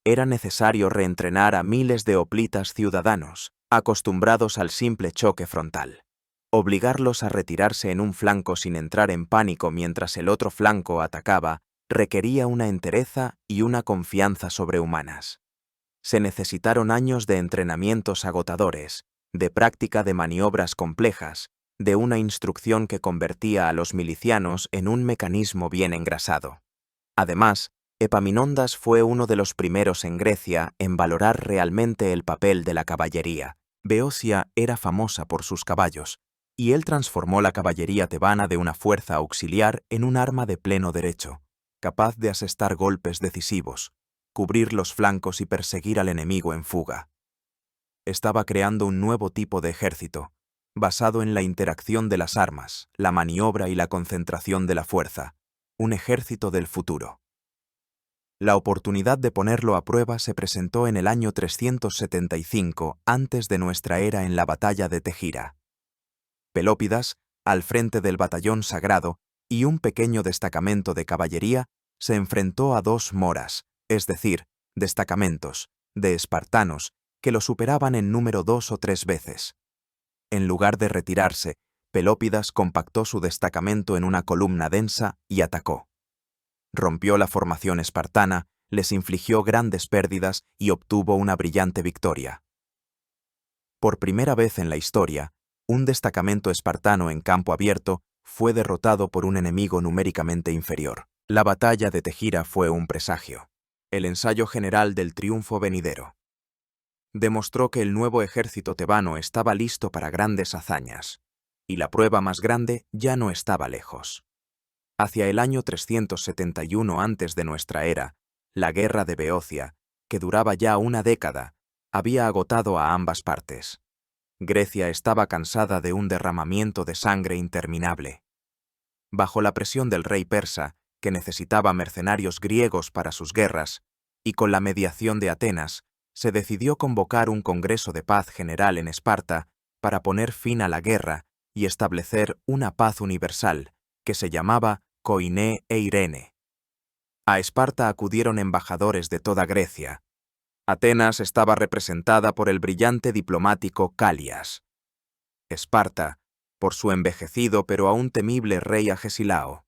Era necesario reentrenar a miles de hoplitas ciudadanos, acostumbrados al simple choque frontal. Obligarlos a retirarse en un flanco sin entrar en pánico mientras el otro flanco atacaba requería una entereza y una confianza sobrehumanas. Se necesitaron años de entrenamientos agotadores, de práctica de maniobras complejas, de una instrucción que convertía a los milicianos en un mecanismo bien engrasado. Además, Epaminondas fue uno de los primeros en Grecia en valorar realmente el papel de la caballería. Beocia era famosa por sus caballos, y él transformó la caballería tebana de una fuerza auxiliar en un arma de pleno derecho, capaz de asestar golpes decisivos, cubrir los flancos y perseguir al enemigo en fuga. Estaba creando un nuevo tipo de ejército, basado en la interacción de las armas, la maniobra y la concentración de la fuerza, un ejército del futuro. La oportunidad de ponerlo a prueba se presentó en el año 375 antes de nuestra era en la batalla de Tegira. Pelópidas, al frente del batallón sagrado y un pequeño destacamento de caballería, se enfrentó a 2 moras, es decir, destacamentos, de espartanos, que lo superaban en número 2 o 3 veces. En lugar de retirarse, Pelópidas compactó su destacamento en una columna densa y atacó. Rompió la formación espartana, les infligió grandes pérdidas y obtuvo una brillante victoria. Por primera vez en la historia, un destacamento espartano en campo abierto fue derrotado por un enemigo numéricamente inferior. La batalla de Tegira fue un presagio, el ensayo general del triunfo venidero. Demostró que el nuevo ejército tebano estaba listo para grandes hazañas, y la prueba más grande ya no estaba lejos. Hacia el año 371 antes de nuestra era, la guerra de Beocia, que duraba ya una década, había agotado a ambas partes. Grecia estaba cansada de un derramamiento de sangre interminable. Bajo la presión del rey persa, que necesitaba mercenarios griegos para sus guerras, y con la mediación de Atenas, se decidió convocar un congreso de paz general en Esparta para poner fin a la guerra y establecer una paz universal, que se llamaba Koiné e Irene. A Esparta acudieron embajadores de toda Grecia. Atenas estaba representada por el brillante diplomático Calias. Esparta, por su envejecido pero aún temible rey Agesilao.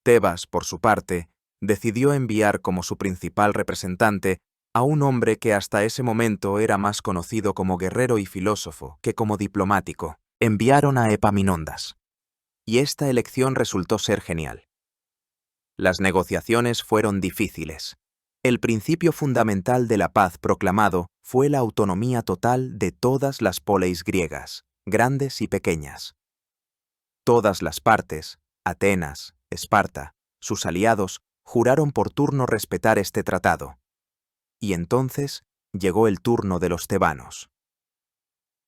Tebas, por su parte, decidió enviar como su principal representante a un hombre que hasta ese momento era más conocido como guerrero y filósofo que como diplomático. Enviaron a Epaminondas. Y esta elección resultó ser genial. Las negociaciones fueron difíciles. El principio fundamental de la paz proclamado fue la autonomía total de todas las poleis griegas, grandes y pequeñas. Todas las partes, Atenas, Esparta, sus aliados, juraron por turno respetar este tratado. Y entonces llegó el turno de los tebanos.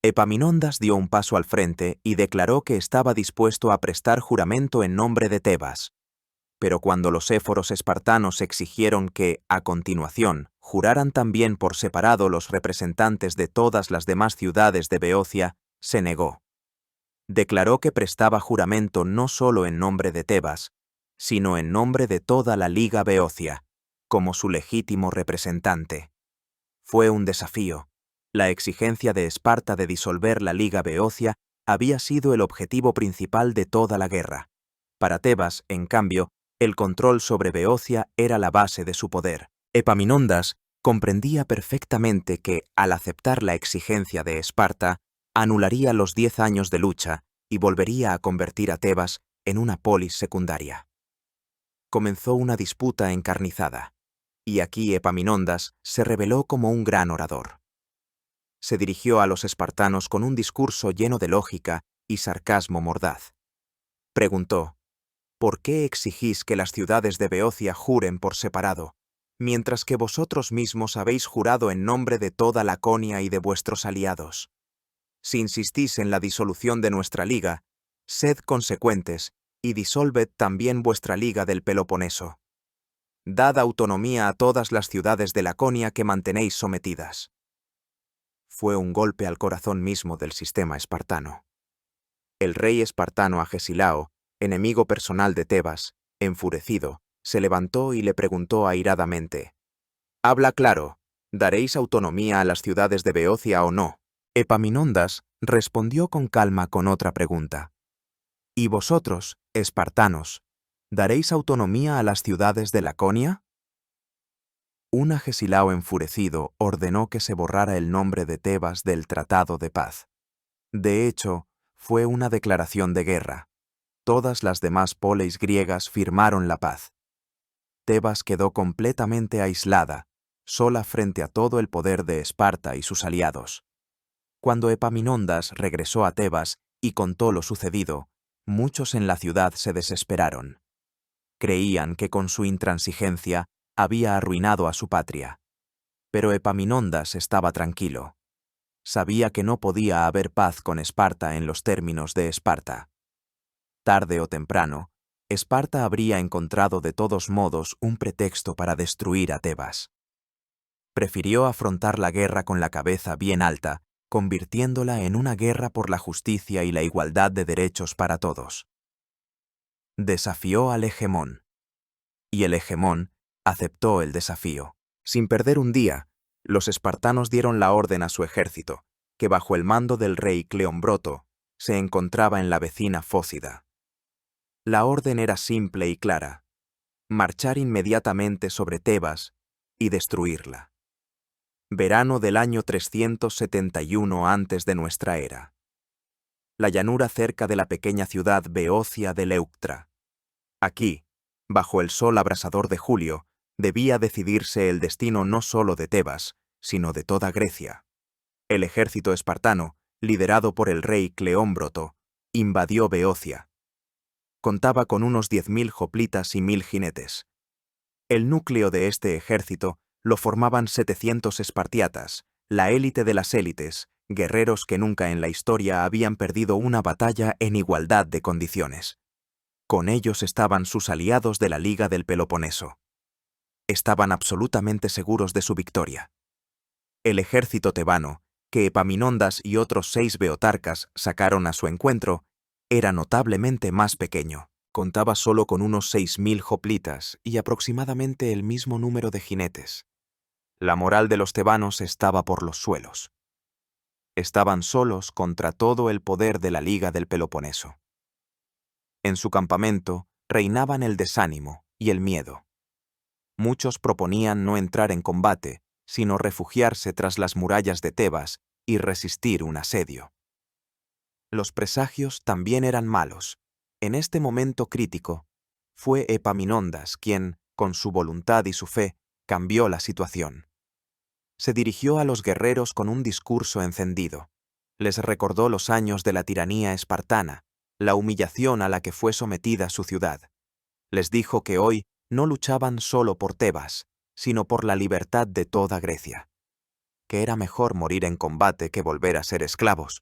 Epaminondas dio un paso al frente y declaró que estaba dispuesto a prestar juramento en nombre de Tebas. Pero cuando los éforos espartanos exigieron que, a continuación, juraran también por separado los representantes de todas las demás ciudades de Beocia, se negó. Declaró que prestaba juramento no solo en nombre de Tebas, sino en nombre de toda la Liga Beocia, como su legítimo representante. Fue un desafío. La exigencia de Esparta de disolver la Liga Beocia había sido el objetivo principal de toda la guerra. Para Tebas, en cambio, el control sobre Beocia era la base de su poder. Epaminondas comprendía perfectamente que, al aceptar la exigencia de Esparta, anularía los 10 años de lucha y volvería a convertir a Tebas en una polis secundaria. Comenzó una disputa encarnizada, y aquí Epaminondas se reveló como un gran orador. Se dirigió a los espartanos con un discurso lleno de lógica y sarcasmo mordaz. Preguntó: ¿por qué exigís que las ciudades de Beocia juren por separado, mientras que vosotros mismos habéis jurado en nombre de toda Laconia y de vuestros aliados? Si insistís en la disolución de nuestra liga, sed consecuentes y disolved también vuestra liga del Peloponeso. Dad autonomía a todas las ciudades de Laconia que mantenéis sometidas. Fue un golpe al corazón mismo del sistema espartano. El rey espartano Agesilao, enemigo personal de Tebas, enfurecido, se levantó y le preguntó airadamente: «Habla claro, ¿daréis autonomía a las ciudades de Beocia o no?» Epaminondas respondió con calma con otra pregunta: «¿Y vosotros, espartanos, daréis autonomía a las ciudades de Laconia?» Un Agesilao enfurecido ordenó que se borrara el nombre de Tebas del Tratado de Paz. De hecho, fue una declaración de guerra. Todas las demás polis griegas firmaron la paz. Tebas quedó completamente aislada, sola frente a todo el poder de Esparta y sus aliados. Cuando Epaminondas regresó a Tebas y contó lo sucedido, muchos en la ciudad se desesperaron. Creían que con su intransigencia había arruinado a su patria. Pero Epaminondas estaba tranquilo. Sabía que no podía haber paz con Esparta en los términos de Esparta. Tarde o temprano, Esparta habría encontrado de todos modos un pretexto para destruir a Tebas. Prefirió afrontar la guerra con la cabeza bien alta, convirtiéndola en una guerra por la justicia y la igualdad de derechos para todos. Desafió al hegemón. Y el hegemón aceptó el desafío. Sin perder un día, los espartanos dieron la orden a su ejército, que bajo el mando del rey Cleombroto se encontraba en la vecina Fócida. La orden era simple y clara: marchar inmediatamente sobre Tebas y destruirla. Verano del año 371 antes de nuestra era. La llanura cerca de la pequeña ciudad Beocia de Leuctra. Aquí, bajo el sol abrasador de julio, debía decidirse el destino no solo de Tebas, sino de toda Grecia. El ejército espartano, liderado por el rey Cleómbroto, invadió Beocia. Contaba con unos 10.000 hoplitas y 1.000 jinetes. El núcleo de este ejército lo formaban 700 espartiatas, la élite de las élites, guerreros que nunca en la historia habían perdido una batalla en igualdad de condiciones. Con ellos estaban sus aliados de la Liga del Peloponeso. Estaban absolutamente seguros de su victoria. El ejército tebano, que Epaminondas y otros 6 beotarcas sacaron a su encuentro, era notablemente más pequeño. Contaba solo con unos 6.000 hoplitas y aproximadamente el mismo número de jinetes. La moral de los tebanos estaba por los suelos. Estaban solos contra todo el poder de la Liga del Peloponeso. En su campamento reinaban el desánimo y el miedo. Muchos proponían no entrar en combate, sino refugiarse tras las murallas de Tebas y resistir un asedio. Los presagios también eran malos. En este momento crítico, fue Epaminondas quien, con su voluntad y su fe, cambió la situación. Se dirigió a los guerreros con un discurso encendido. Les recordó los años de la tiranía espartana, la humillación a la que fue sometida su ciudad. Les dijo que hoy no luchaban solo por Tebas, sino por la libertad de toda Grecia. que era mejor morir en combate que volver a ser esclavos.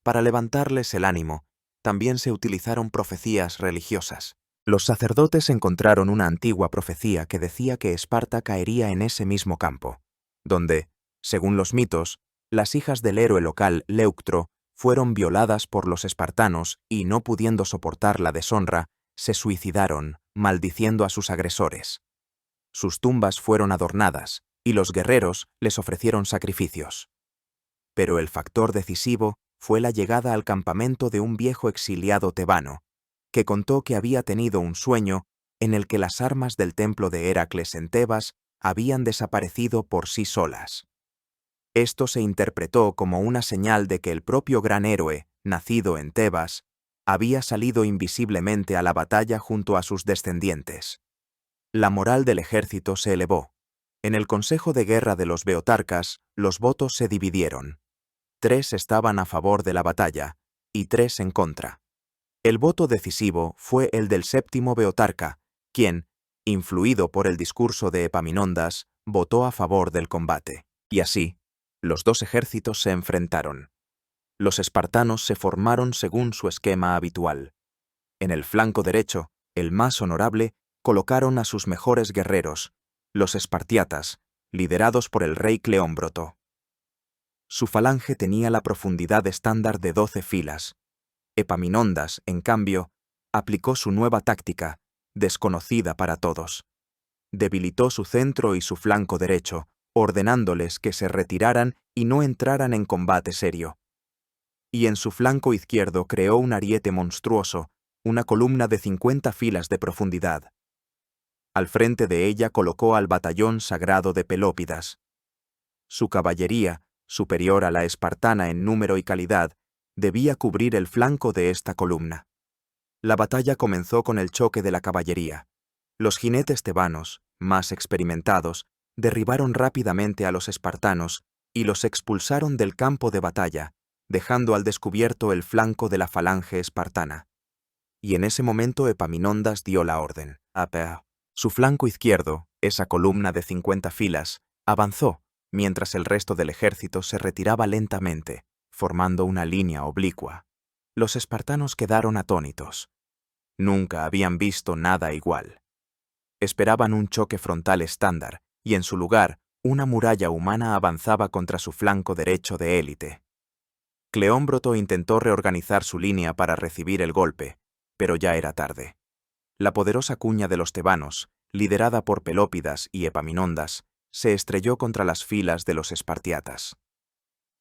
Para levantarles el ánimo, también se utilizaron profecías religiosas. Los sacerdotes encontraron una antigua profecía que decía que Esparta caería en ese mismo campo, donde, según los mitos, las hijas del héroe local Leuctro fueron violadas por los espartanos y, no pudiendo soportar la deshonra, se suicidaron, maldiciendo a sus agresores. Sus tumbas fueron adornadas, y los guerreros les ofrecieron sacrificios. Pero el factor decisivo fue la llegada al campamento de un viejo exiliado tebano, que contó que había tenido un sueño en el que las armas del templo de Heracles en Tebas habían desaparecido por sí solas. Esto se interpretó como una señal de que el propio gran héroe, nacido en Tebas, había salido invisiblemente a la batalla junto a sus descendientes. La moral del ejército se elevó. En el consejo de guerra de los beotarcas, los votos se dividieron. 3 estaban a favor de la batalla y 3 en contra. El voto decisivo fue el del séptimo beotarca, quien, influido por el discurso de Epaminondas, votó a favor del combate. Y así, los dos ejércitos se enfrentaron. Los espartanos se formaron según su esquema habitual. En el flanco derecho, el más honorable, colocaron a sus mejores guerreros, los espartiatas, liderados por el rey Cleómbroto. Su falange tenía la profundidad estándar de 12 filas. Epaminondas, en cambio, aplicó su nueva táctica, desconocida para todos. Debilitó su centro y su flanco derecho, ordenándoles que se retiraran y no entraran en combate serio. Y en su flanco izquierdo creó un ariete monstruoso, una columna de 50 filas de profundidad. Al frente de ella colocó al batallón sagrado de Pelópidas. Su caballería, superior a la espartana en número y calidad, debía cubrir el flanco de esta columna. La batalla comenzó con el choque de la caballería. Los jinetes tebanos, más experimentados, derribaron rápidamente a los espartanos y los expulsaron del campo de batalla, dejando al descubierto el flanco de la falange espartana. Y en ese momento Epaminondas dio la orden. Su flanco izquierdo, esa columna de 50 filas, avanzó, mientras el resto del ejército se retiraba lentamente, formando una línea oblicua. Los espartanos quedaron atónitos. Nunca habían visto nada igual. Esperaban un choque frontal estándar, y en su lugar, una muralla humana avanzaba contra su flanco derecho de élite. Cleómbroto intentó reorganizar su línea para recibir el golpe, pero ya era tarde. La poderosa cuña de los tebanos, liderada por Pelópidas y Epaminondas, se estrelló contra las filas de los espartiatas.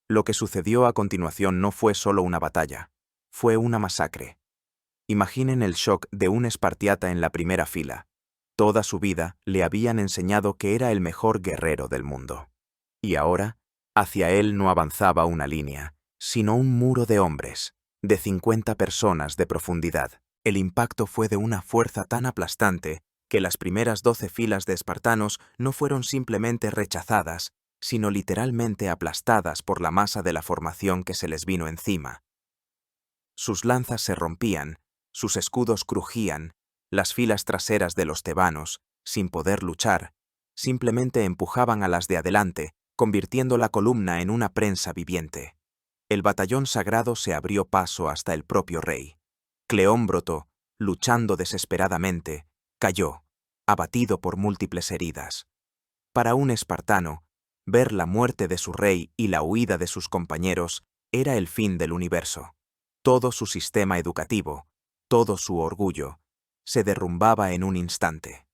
Lo que sucedió a continuación no fue solo una batalla, fue una masacre. Imaginen el shock de un espartiata en la primera fila. Toda su vida le habían enseñado que era el mejor guerrero del mundo. Y ahora, hacia él no avanzaba una línea, sino un muro de hombres, de 50 personas de profundidad. El impacto fue de una fuerza tan aplastante que las primeras 12 filas de espartanos no fueron simplemente rechazadas, sino literalmente aplastadas por la masa de la formación que se les vino encima. Sus lanzas se rompían, sus escudos crujían, las filas traseras de los tebanos, sin poder luchar, simplemente empujaban a las de adelante, convirtiendo la columna en una prensa viviente. El batallón sagrado se abrió paso hasta el propio rey. Cleómbroto, luchando desesperadamente, cayó, abatido por múltiples heridas. Para un espartano, ver la muerte de su rey y la huida de sus compañeros era el fin del universo. Todo su sistema educativo, todo su orgullo, se derrumbaba en un instante.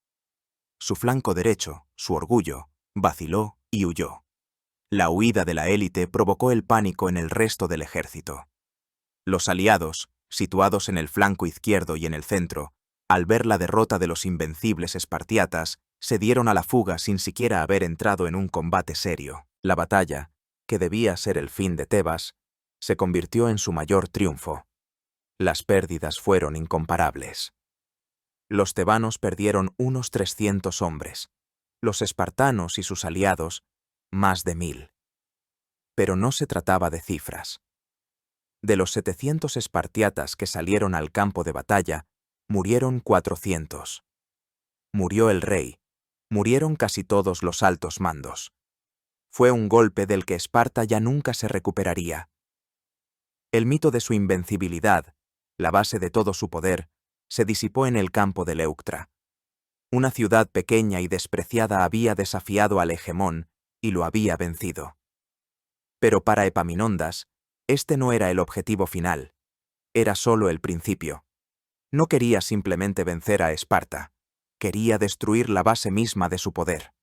Su flanco derecho, su orgullo, vaciló y huyó. La huida de la élite provocó el pánico en el resto del ejército. Los aliados, situados en el flanco izquierdo y en el centro, al ver la derrota de los invencibles espartiatas, se dieron a la fuga sin siquiera haber entrado en un combate serio. La batalla, que debía ser el fin de Tebas, se convirtió en su mayor triunfo. Las pérdidas fueron incomparables. Los tebanos perdieron unos 300 hombres, los espartanos y sus aliados, más de 1000. Pero no se trataba de cifras. De los 700 espartiatas que salieron al campo de batalla, murieron 400. Murió el rey, murieron casi todos los altos mandos. Fue un golpe del que Esparta ya nunca se recuperaría. El mito de su invencibilidad, la base de todo su poder, se disipó en el campo de Leuctra. Una ciudad pequeña y despreciada había desafiado al hegemón y lo había vencido. Pero para Epaminondas, este no era el objetivo final, era solo el principio. No quería simplemente vencer a Esparta, quería destruir la base misma de su poder.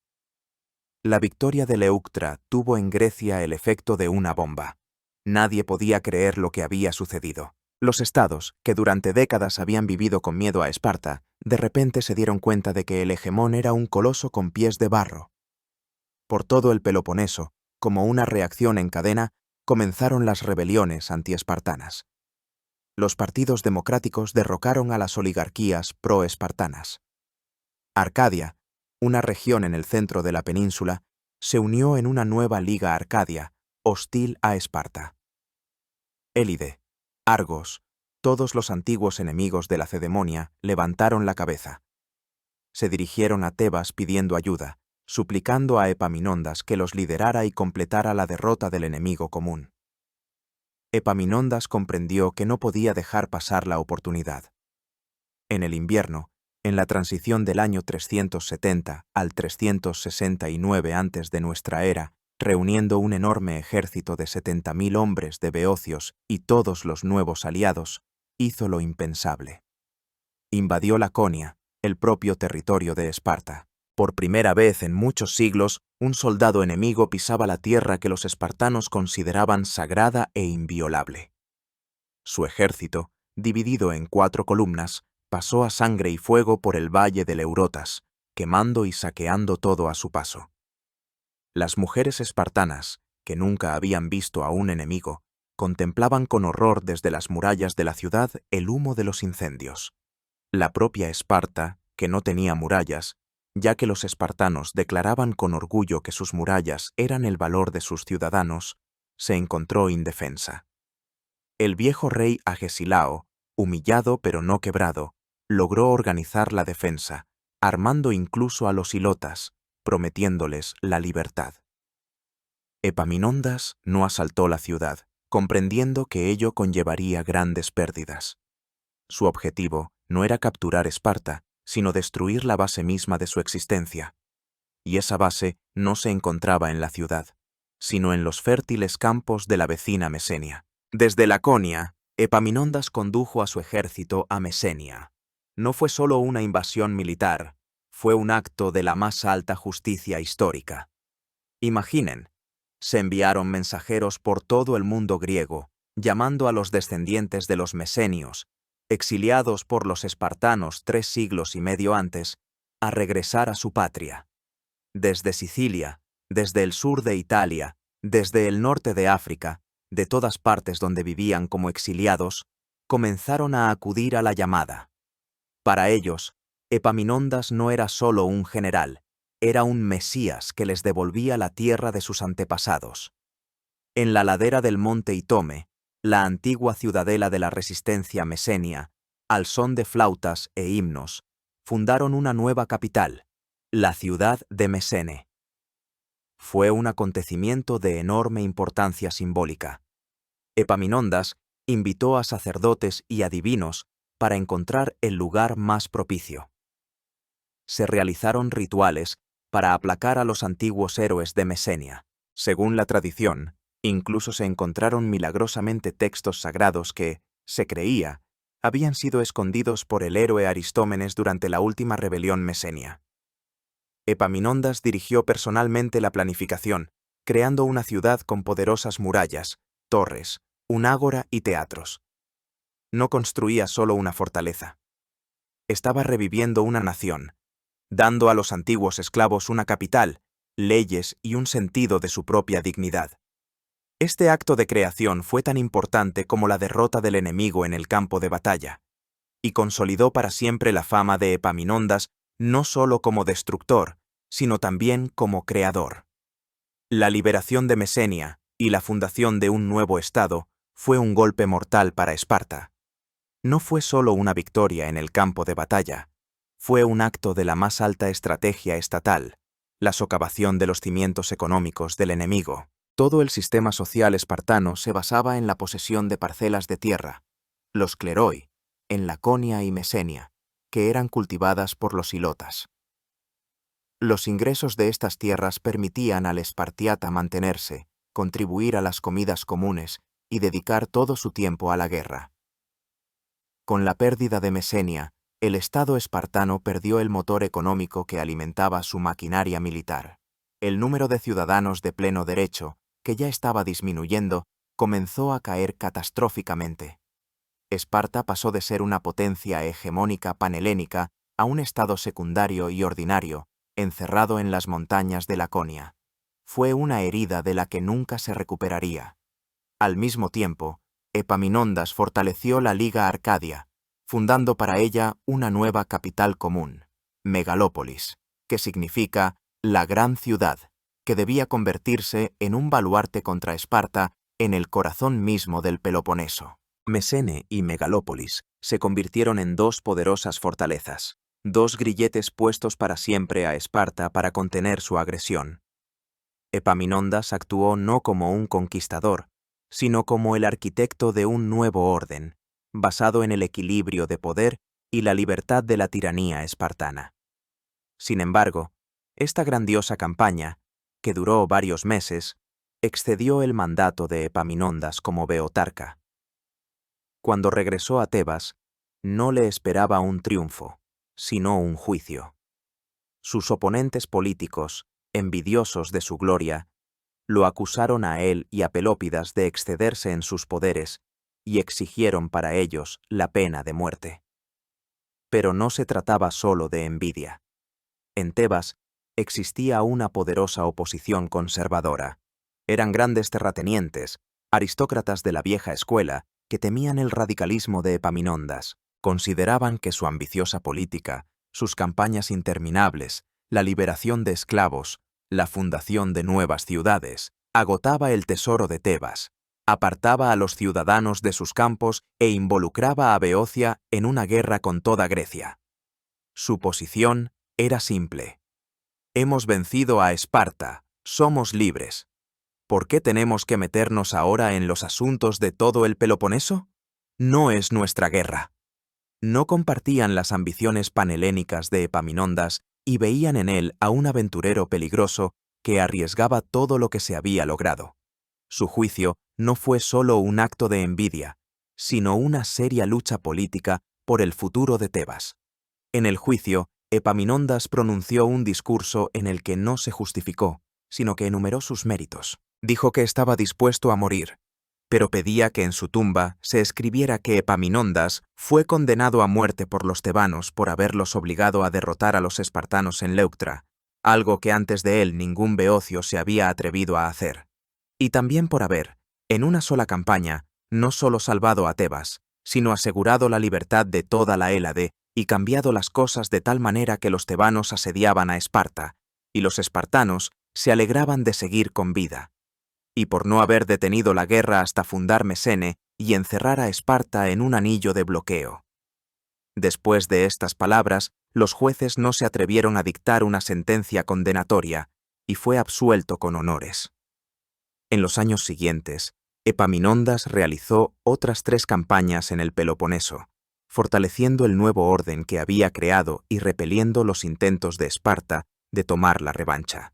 La victoria de Leuctra tuvo en Grecia el efecto de una bomba. Nadie podía creer lo que había sucedido. Los estados, que durante décadas habían vivido con miedo a Esparta, de repente se dieron cuenta de que el hegemón era un coloso con pies de barro. Por todo el Peloponeso, como una reacción en cadena, comenzaron las rebeliones antiespartanas. Los partidos democráticos derrocaron a las oligarquías pro-espartanas. Arcadia, una región en el centro de la península, se unió en una nueva liga arcadia, hostil a Esparta. Élide, Argos, todos los antiguos enemigos de la Cedemonia levantaron la cabeza. Se dirigieron a Tebas pidiendo ayuda, suplicando a Epaminondas que los liderara y completara la derrota del enemigo común. Epaminondas comprendió que no podía dejar pasar la oportunidad. En el invierno, en la transición del año 370 al 369 antes de nuestra era, reuniendo un enorme ejército de 70.000 hombres de beocios y todos los nuevos aliados, hizo lo impensable. Invadió Laconia, el propio territorio de Esparta. Por primera vez en muchos siglos, un soldado enemigo pisaba la tierra que los espartanos consideraban sagrada e inviolable. Su ejército, dividido en 4 columnas, pasó a sangre y fuego por el valle de Leurotas, quemando y saqueando todo a su paso. Las mujeres espartanas, que nunca habían visto a un enemigo, contemplaban con horror desde las murallas de la ciudad el humo de los incendios. La propia Esparta, que no tenía murallas, ya que los espartanos declaraban con orgullo que sus murallas eran el valor de sus ciudadanos, se encontró indefensa. El viejo rey Agesilao, humillado pero no quebrado, logró organizar la defensa, armando incluso a los hilotas, prometiéndoles la libertad. Epaminondas no asaltó la ciudad, comprendiendo que ello conllevaría grandes pérdidas. Su objetivo no era capturar Esparta, sino destruir la base misma de su existencia. Y esa base no se encontraba en la ciudad, sino en los fértiles campos de la vecina Mesenia. Desde Laconia, Epaminondas condujo a su ejército a Mesenia. No fue solo una invasión militar, fue un acto de la más alta justicia histórica. Imaginen, se enviaron mensajeros por todo el mundo griego, llamando a los descendientes de los mesenios, exiliados por los espartanos 3 siglos y medio antes, a regresar a su patria. Desde Sicilia, desde el sur de Italia, desde el norte de África, de todas partes donde vivían como exiliados, comenzaron a acudir a la llamada. Para ellos, Epaminondas no era solo un general, era un mesías que les devolvía la tierra de sus antepasados. En la ladera del monte Itome, la antigua ciudadela de la resistencia mesenia, al son de flautas e himnos, fundaron una nueva capital, la ciudad de Mesene. Fue un acontecimiento de enorme importancia simbólica. Epaminondas invitó a sacerdotes y adivinos para encontrar el lugar más propicio. Se realizaron rituales para aplacar a los antiguos héroes de Mesenia. Según la tradición, incluso se encontraron milagrosamente textos sagrados que, se creía, habían sido escondidos por el héroe Aristómenes durante la última rebelión mesenia. Epaminondas dirigió personalmente la planificación, creando una ciudad con poderosas murallas, torres, un ágora y teatros. No construía solo una fortaleza. Estaba reviviendo una nación, dando a los antiguos esclavos una capital, leyes y un sentido de su propia dignidad. Este acto de creación fue tan importante como la derrota del enemigo en el campo de batalla, y consolidó para siempre la fama de Epaminondas no solo como destructor, sino también como creador. La liberación de Mesenia y la fundación de un nuevo estado fue un golpe mortal para Esparta. No fue solo una victoria en el campo de batalla, fue un acto de la más alta estrategia estatal, la socavación de los cimientos económicos del enemigo. Todo el sistema social espartano se basaba en la posesión de parcelas de tierra, los cleroi, en Laconia y Mesenia, que eran cultivadas por los ilotas. Los ingresos de estas tierras permitían al espartiata mantenerse, contribuir a las comidas comunes y dedicar todo su tiempo a la guerra. Con la pérdida de Mesenia, el Estado espartano perdió el motor económico que alimentaba su maquinaria militar. El número de ciudadanos de pleno derecho, que ya estaba disminuyendo, comenzó a caer catastróficamente. Esparta pasó de ser una potencia hegemónica panhelénica a un estado secundario y ordinario, encerrado en las montañas de Laconia. Fue una herida de la que nunca se recuperaría. Al mismo tiempo, Epaminondas fortaleció la Liga Arcadia, fundando para ella una nueva capital común, Megalópolis, que significa la gran ciudad, que debía convertirse en un baluarte contra Esparta en el corazón mismo del Peloponeso. Mesene y Megalópolis se convirtieron en dos poderosas fortalezas, dos grilletes puestos para siempre a Esparta para contener su agresión. Epaminondas actuó no como un conquistador, sino como el arquitecto de un nuevo orden, basado en el equilibrio de poder y la libertad de la tiranía espartana. Sin embargo, esta grandiosa campaña, que duró varios meses, excedió el mandato de Epaminondas como beotarca. Cuando regresó a Tebas, no le esperaba un triunfo, sino un juicio. Sus oponentes políticos, envidiosos de su gloria, lo acusaron a él y a Pelópidas de excederse en sus poderes y exigieron para ellos la pena de muerte. Pero no se trataba solo de envidia. En Tebas existía una poderosa oposición conservadora. Eran grandes terratenientes, aristócratas de la vieja escuela, que temían el radicalismo de Epaminondas. Consideraban que su ambiciosa política, sus campañas interminables, la liberación de esclavos, la fundación de nuevas ciudades, agotaba el tesoro de Tebas, apartaba a los ciudadanos de sus campos e involucraba a Beocia en una guerra con toda Grecia. Su posición era simple. Hemos vencido a Esparta, somos libres. ¿Por qué tenemos que meternos ahora en los asuntos de todo el Peloponeso? No es nuestra guerra. No compartían las ambiciones panhelénicas de Epaminondas y veían en él a un aventurero peligroso que arriesgaba todo lo que se había logrado. Su juicio no fue solo un acto de envidia, sino una seria lucha política por el futuro de Tebas. En el juicio, Epaminondas pronunció un discurso en el que no se justificó, sino que enumeró sus méritos. Dijo que estaba dispuesto a morir, pero pedía que en su tumba se escribiera que Epaminondas fue condenado a muerte por los tebanos por haberlos obligado a derrotar a los espartanos en Leuctra, algo que antes de él ningún beocio se había atrevido a hacer. Y también por haber, en una sola campaña, no solo salvado a Tebas, sino asegurado la libertad de toda la Hélade y cambiado las cosas de tal manera que los tebanos asediaban a Esparta, y los espartanos se alegraban de seguir con vida. Y por no haber detenido la guerra hasta fundar Mesene y encerrar a Esparta en un anillo de bloqueo. Después de estas palabras, los jueces no se atrevieron a dictar una sentencia condenatoria, y fue absuelto con honores. En los años siguientes, Epaminondas realizó otras 3 campañas en el Peloponeso, fortaleciendo el nuevo orden que había creado y repeliendo los intentos de Esparta de tomar la revancha.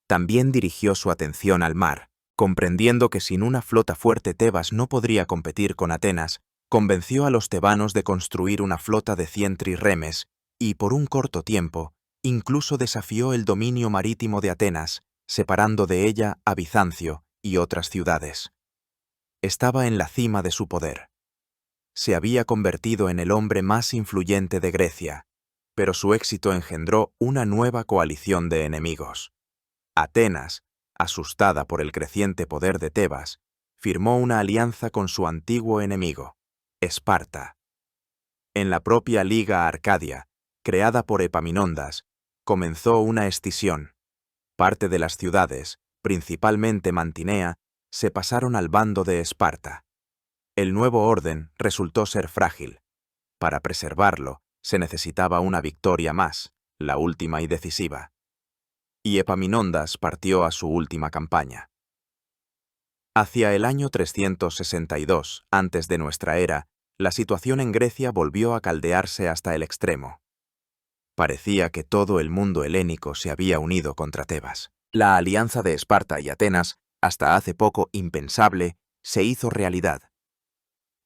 También dirigió su atención al mar, comprendiendo que sin una flota fuerte Tebas no podría competir con Atenas, convenció a los tebanos de construir una flota de 100 trirremes y, por un corto tiempo, incluso desafió el dominio marítimo de Atenas, separando de ella a Bizancio y otras ciudades. Estaba en la cima de su poder. Se había convertido en el hombre más influyente de Grecia, pero su éxito engendró una nueva coalición de enemigos. Atenas, asustada por el creciente poder de Tebas, firmó una alianza con su antiguo enemigo, Esparta. En la propia Liga Arcadia, creada por Epaminondas, comenzó una escisión. Parte de las ciudades, principalmente Mantinea, se pasaron al bando de Esparta. El nuevo orden resultó ser frágil. Para preservarlo, se necesitaba una victoria más, la última y decisiva. y Epaminondas partió a su última campaña. Hacia el año 362 antes de nuestra era, la situación en Grecia volvió a caldearse hasta el extremo. Parecía que todo el mundo helénico se había unido contra Tebas. La alianza de Esparta y Atenas, hasta hace poco impensable, se hizo realidad.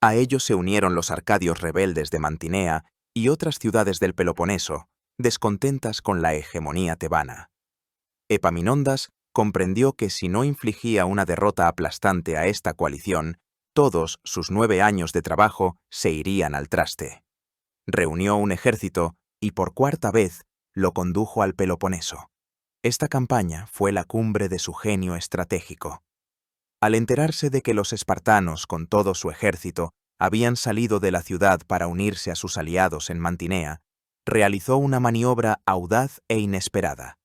A ellos se unieron los arcadios rebeldes de Mantinea y otras ciudades del Peloponeso, descontentas con la hegemonía tebana. Epaminondas comprendió que si no infligía una derrota aplastante a esta coalición, todos sus 9 años de trabajo se irían al traste. Reunió un ejército y por cuarta vez lo condujo al Peloponeso. Esta campaña fue la cumbre de su genio estratégico. Al enterarse de que los espartanos con todo su ejército habían salido de la ciudad para unirse a sus aliados en Mantinea, realizó una maniobra audaz e inesperada.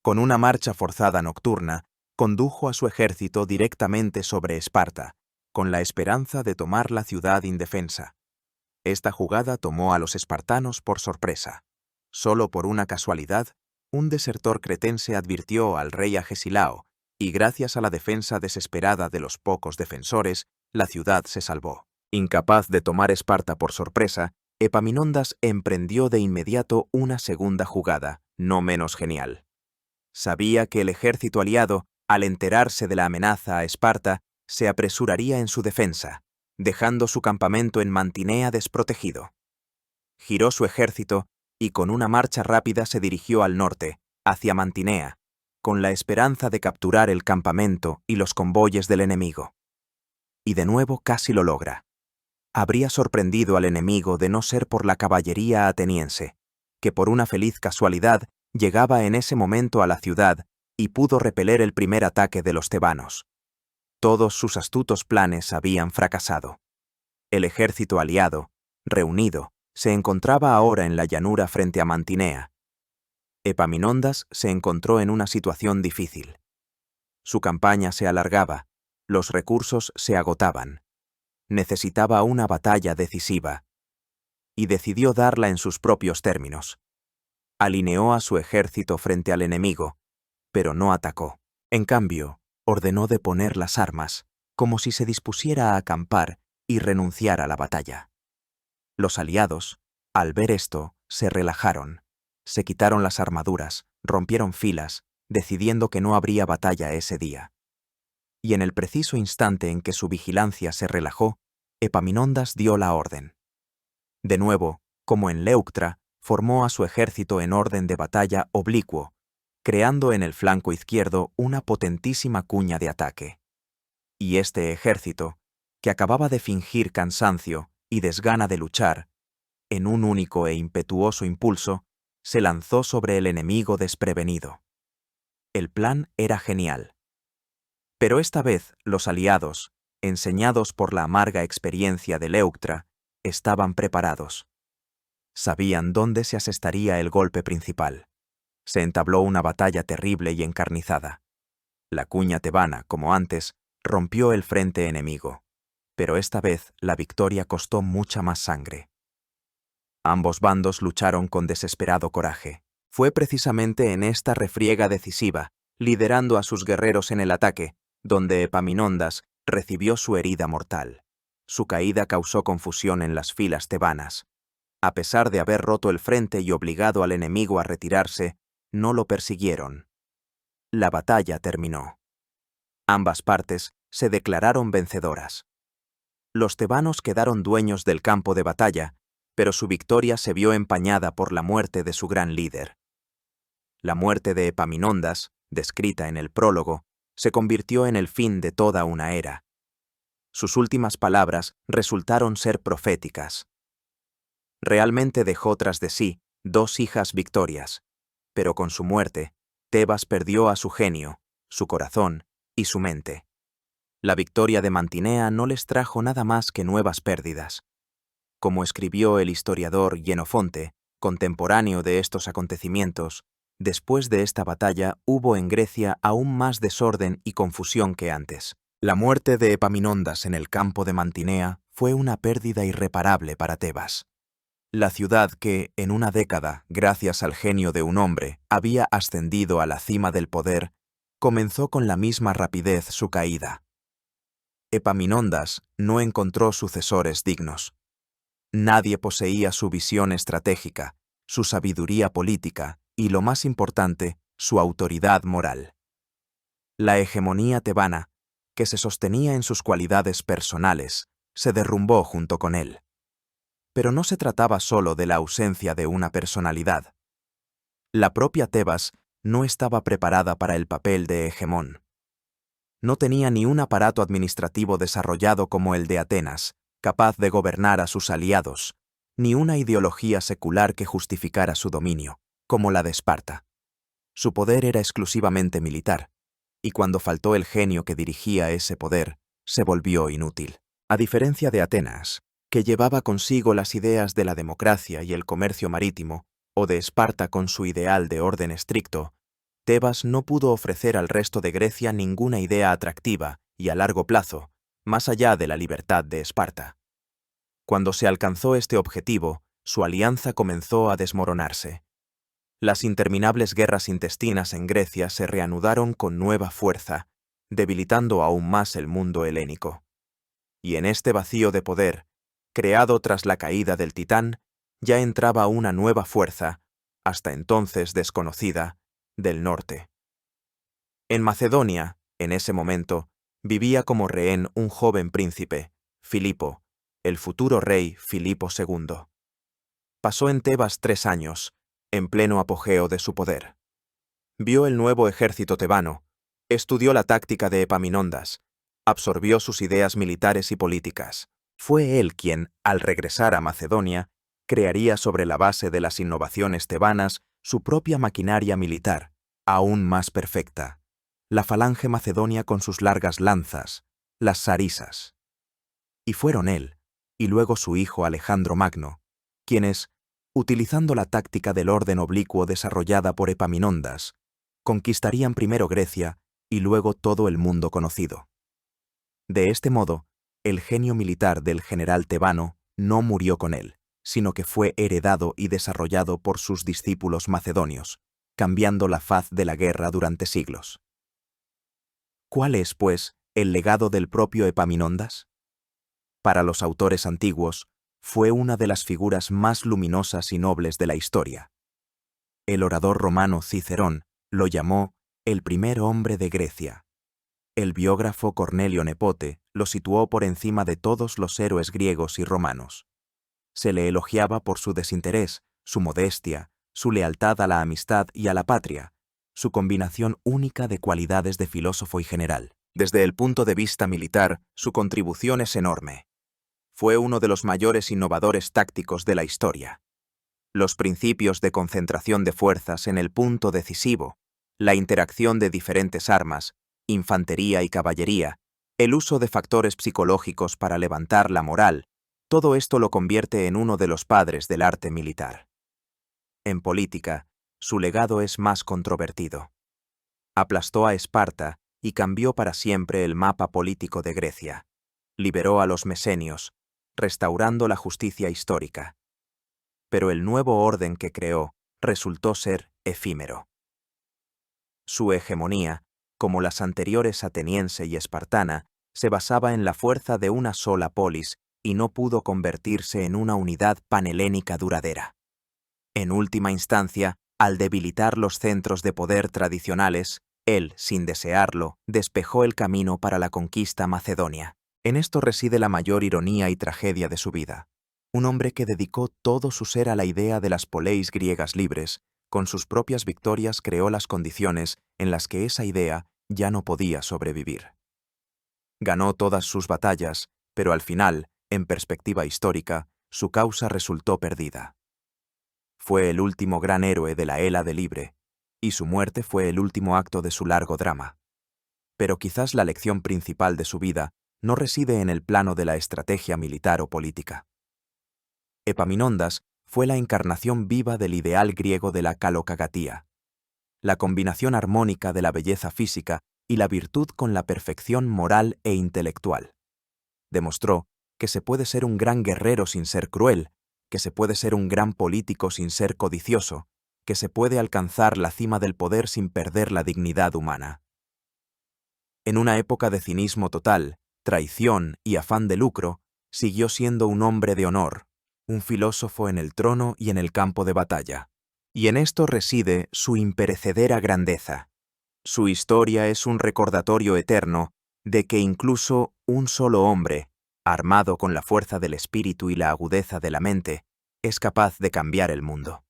Con una marcha forzada nocturna, condujo a su ejército directamente sobre Esparta, con la esperanza de tomar la ciudad indefensa. Esta jugada tomó a los espartanos por sorpresa. Solo por una casualidad, un desertor cretense advirtió al rey Agesilao, y gracias a la defensa desesperada de los pocos defensores, la ciudad se salvó. Incapaz de tomar Esparta por sorpresa, Epaminondas emprendió de inmediato una segunda jugada, no menos genial. Sabía que el ejército aliado, al enterarse de la amenaza a Esparta, se apresuraría en su defensa, dejando su campamento en Mantinea desprotegido. Giró su ejército y con una marcha rápida se dirigió al norte, hacia Mantinea, con la esperanza de capturar el campamento y los convoyes del enemigo. Y de nuevo casi lo logra. Habría sorprendido al enemigo de no ser por la caballería ateniense, que por una feliz casualidad llegaba en ese momento a la ciudad y pudo repeler el primer ataque de los tebanos. Todos sus astutos planes habían fracasado. El ejército aliado, reunido, se encontraba ahora en la llanura frente a Mantinea. Epaminondas se encontró en una situación difícil. Su campaña se alargaba, los recursos se agotaban. Necesitaba una batalla decisiva. Y decidió darla en sus propios términos. Alineó a su ejército frente al enemigo, pero no atacó. En cambio, ordenó deponer las armas, como si se dispusiera a acampar y renunciar a la batalla. Los aliados, al ver esto, se relajaron, se quitaron las armaduras, rompieron filas, decidiendo que no habría batalla ese día. Y en el preciso instante en que su vigilancia se relajó, Epaminondas dio la orden. De nuevo, como en Leuctra, formó a su ejército en orden de batalla oblicuo, creando en el flanco izquierdo una potentísima cuña de ataque. Y este ejército, que acababa de fingir cansancio y desgana de luchar, en un único e impetuoso impulso, se lanzó sobre el enemigo desprevenido. El plan era genial. Pero esta vez los aliados, enseñados por la amarga experiencia de Leuctra, estaban preparados. Sabían dónde se asestaría el golpe principal. Se entabló una batalla terrible y encarnizada. La cuña tebana, como antes, rompió el frente enemigo, pero esta vez la victoria costó mucha más sangre. Ambos bandos lucharon con desesperado coraje. Fue precisamente en esta refriega decisiva, liderando a sus guerreros en el ataque, donde Epaminondas recibió su herida mortal. Su caída causó confusión en las filas tebanas. A pesar de haber roto el frente y obligado al enemigo a retirarse, no lo persiguieron. La batalla terminó. Ambas partes se declararon vencedoras. Los tebanos quedaron dueños del campo de batalla, pero su victoria se vio empañada por la muerte de su gran líder. La muerte de Epaminondas, descrita en el prólogo, se convirtió en el fin de toda una era. Sus últimas palabras resultaron ser proféticas. Realmente dejó tras de sí 2 hijas victorias, pero con su muerte, Tebas perdió a su genio, su corazón y su mente. La victoria de Mantinea no les trajo nada más que nuevas pérdidas. Como escribió el historiador Jenofonte, contemporáneo de estos acontecimientos, después de esta batalla hubo en Grecia aún más desorden y confusión que antes. La muerte de Epaminondas en el campo de Mantinea fue una pérdida irreparable para Tebas. La ciudad que, en una década, gracias al genio de un hombre, había ascendido a la cima del poder, comenzó con la misma rapidez su caída. Epaminondas no encontró sucesores dignos. Nadie poseía su visión estratégica, su sabiduría política y, lo más importante, su autoridad moral. La hegemonía tebana, que se sostenía en sus cualidades personales, se derrumbó junto con él. Pero no se trataba solo de la ausencia de una personalidad. La propia Tebas no estaba preparada para el papel de hegemón. No tenía ni un aparato administrativo desarrollado como el de Atenas, capaz de gobernar a sus aliados, ni una ideología secular que justificara su dominio, como la de Esparta. Su poder era exclusivamente militar, y cuando faltó el genio que dirigía ese poder, se volvió inútil. A diferencia de Atenas, que llevaba consigo las ideas de la democracia y el comercio marítimo, o de Esparta con su ideal de orden estricto, Tebas no pudo ofrecer al resto de Grecia ninguna idea atractiva y a largo plazo, más allá de la libertad de Esparta. Cuando se alcanzó este objetivo, su alianza comenzó a desmoronarse. Las interminables guerras intestinas en Grecia se reanudaron con nueva fuerza, debilitando aún más el mundo helénico. Y en este vacío de poder, creado tras la caída del Titán, ya entraba una nueva fuerza, hasta entonces desconocida, del norte. En Macedonia, en ese momento, vivía como rehén un joven príncipe, Filipo, el futuro rey Filipo II. Pasó en Tebas 3 años, en pleno apogeo de su poder. Vio el nuevo ejército tebano, estudió la táctica de Epaminondas, absorbió sus ideas militares y políticas. Fue él quien, al regresar a Macedonia, crearía sobre la base de las innovaciones tebanas su propia maquinaria militar, aún más perfecta, la falange macedonia con sus largas lanzas, las sarisas. Y fueron él, y luego su hijo Alejandro Magno, quienes, utilizando la táctica del orden oblicuo desarrollada por Epaminondas, conquistarían primero Grecia y luego todo el mundo conocido. De este modo, el genio militar del general tebano no murió con él, sino que fue heredado y desarrollado por sus discípulos macedonios, cambiando la faz de la guerra durante siglos. ¿Cuál es, pues, el legado del propio Epaminondas? Para los autores antiguos, fue una de las figuras más luminosas y nobles de la historia. El orador romano Cicerón lo llamó el primer hombre de Grecia. El biógrafo Cornelio Nepote lo situó por encima de todos los héroes griegos y romanos. Se le elogiaba por su desinterés, su modestia, su lealtad a la amistad y a la patria, su combinación única de cualidades de filósofo y general. Desde el punto de vista militar, su contribución es enorme. Fue uno de los mayores innovadores tácticos de la historia. Los principios de concentración de fuerzas en el punto decisivo, la interacción de diferentes armas, infantería y caballería, el uso de factores psicológicos para levantar la moral, todo esto lo convierte en uno de los padres del arte militar. En política, su legado es más controvertido. Aplastó a Esparta y cambió para siempre el mapa político de Grecia. Liberó a los mesenios, restaurando la justicia histórica. Pero el nuevo orden que creó resultó ser efímero. Su hegemonía, como las anteriores ateniense y espartana, se basaba en la fuerza de una sola polis y no pudo convertirse en una unidad panhelénica duradera. En última instancia, al debilitar los centros de poder tradicionales, él, sin desearlo, despejó el camino para la conquista macedonia. En esto reside la mayor ironía y tragedia de su vida. Un hombre que dedicó todo su ser a la idea de las poleis griegas libres, con sus propias victorias creó las condiciones en las que esa idea ya no podía sobrevivir. Ganó todas sus batallas, pero al final, en perspectiva histórica, su causa resultó perdida. Fue el último gran héroe de la Hélade libre, y su muerte fue el último acto de su largo drama. Pero quizás la lección principal de su vida no reside en el plano de la estrategia militar o política. Epaminondas fue la encarnación viva del ideal griego de la calocagatía, la combinación armónica de la belleza física y la virtud con la perfección moral e intelectual. Demostró que se puede ser un gran guerrero sin ser cruel, que se puede ser un gran político sin ser codicioso, que se puede alcanzar la cima del poder sin perder la dignidad humana. En una época de cinismo total, traición y afán de lucro, siguió siendo un hombre de honor, un filósofo en el trono y en el campo de batalla. Y en esto reside su imperecedera grandeza. Su historia es un recordatorio eterno de que incluso un solo hombre, armado con la fuerza del espíritu y la agudeza de la mente, es capaz de cambiar el mundo.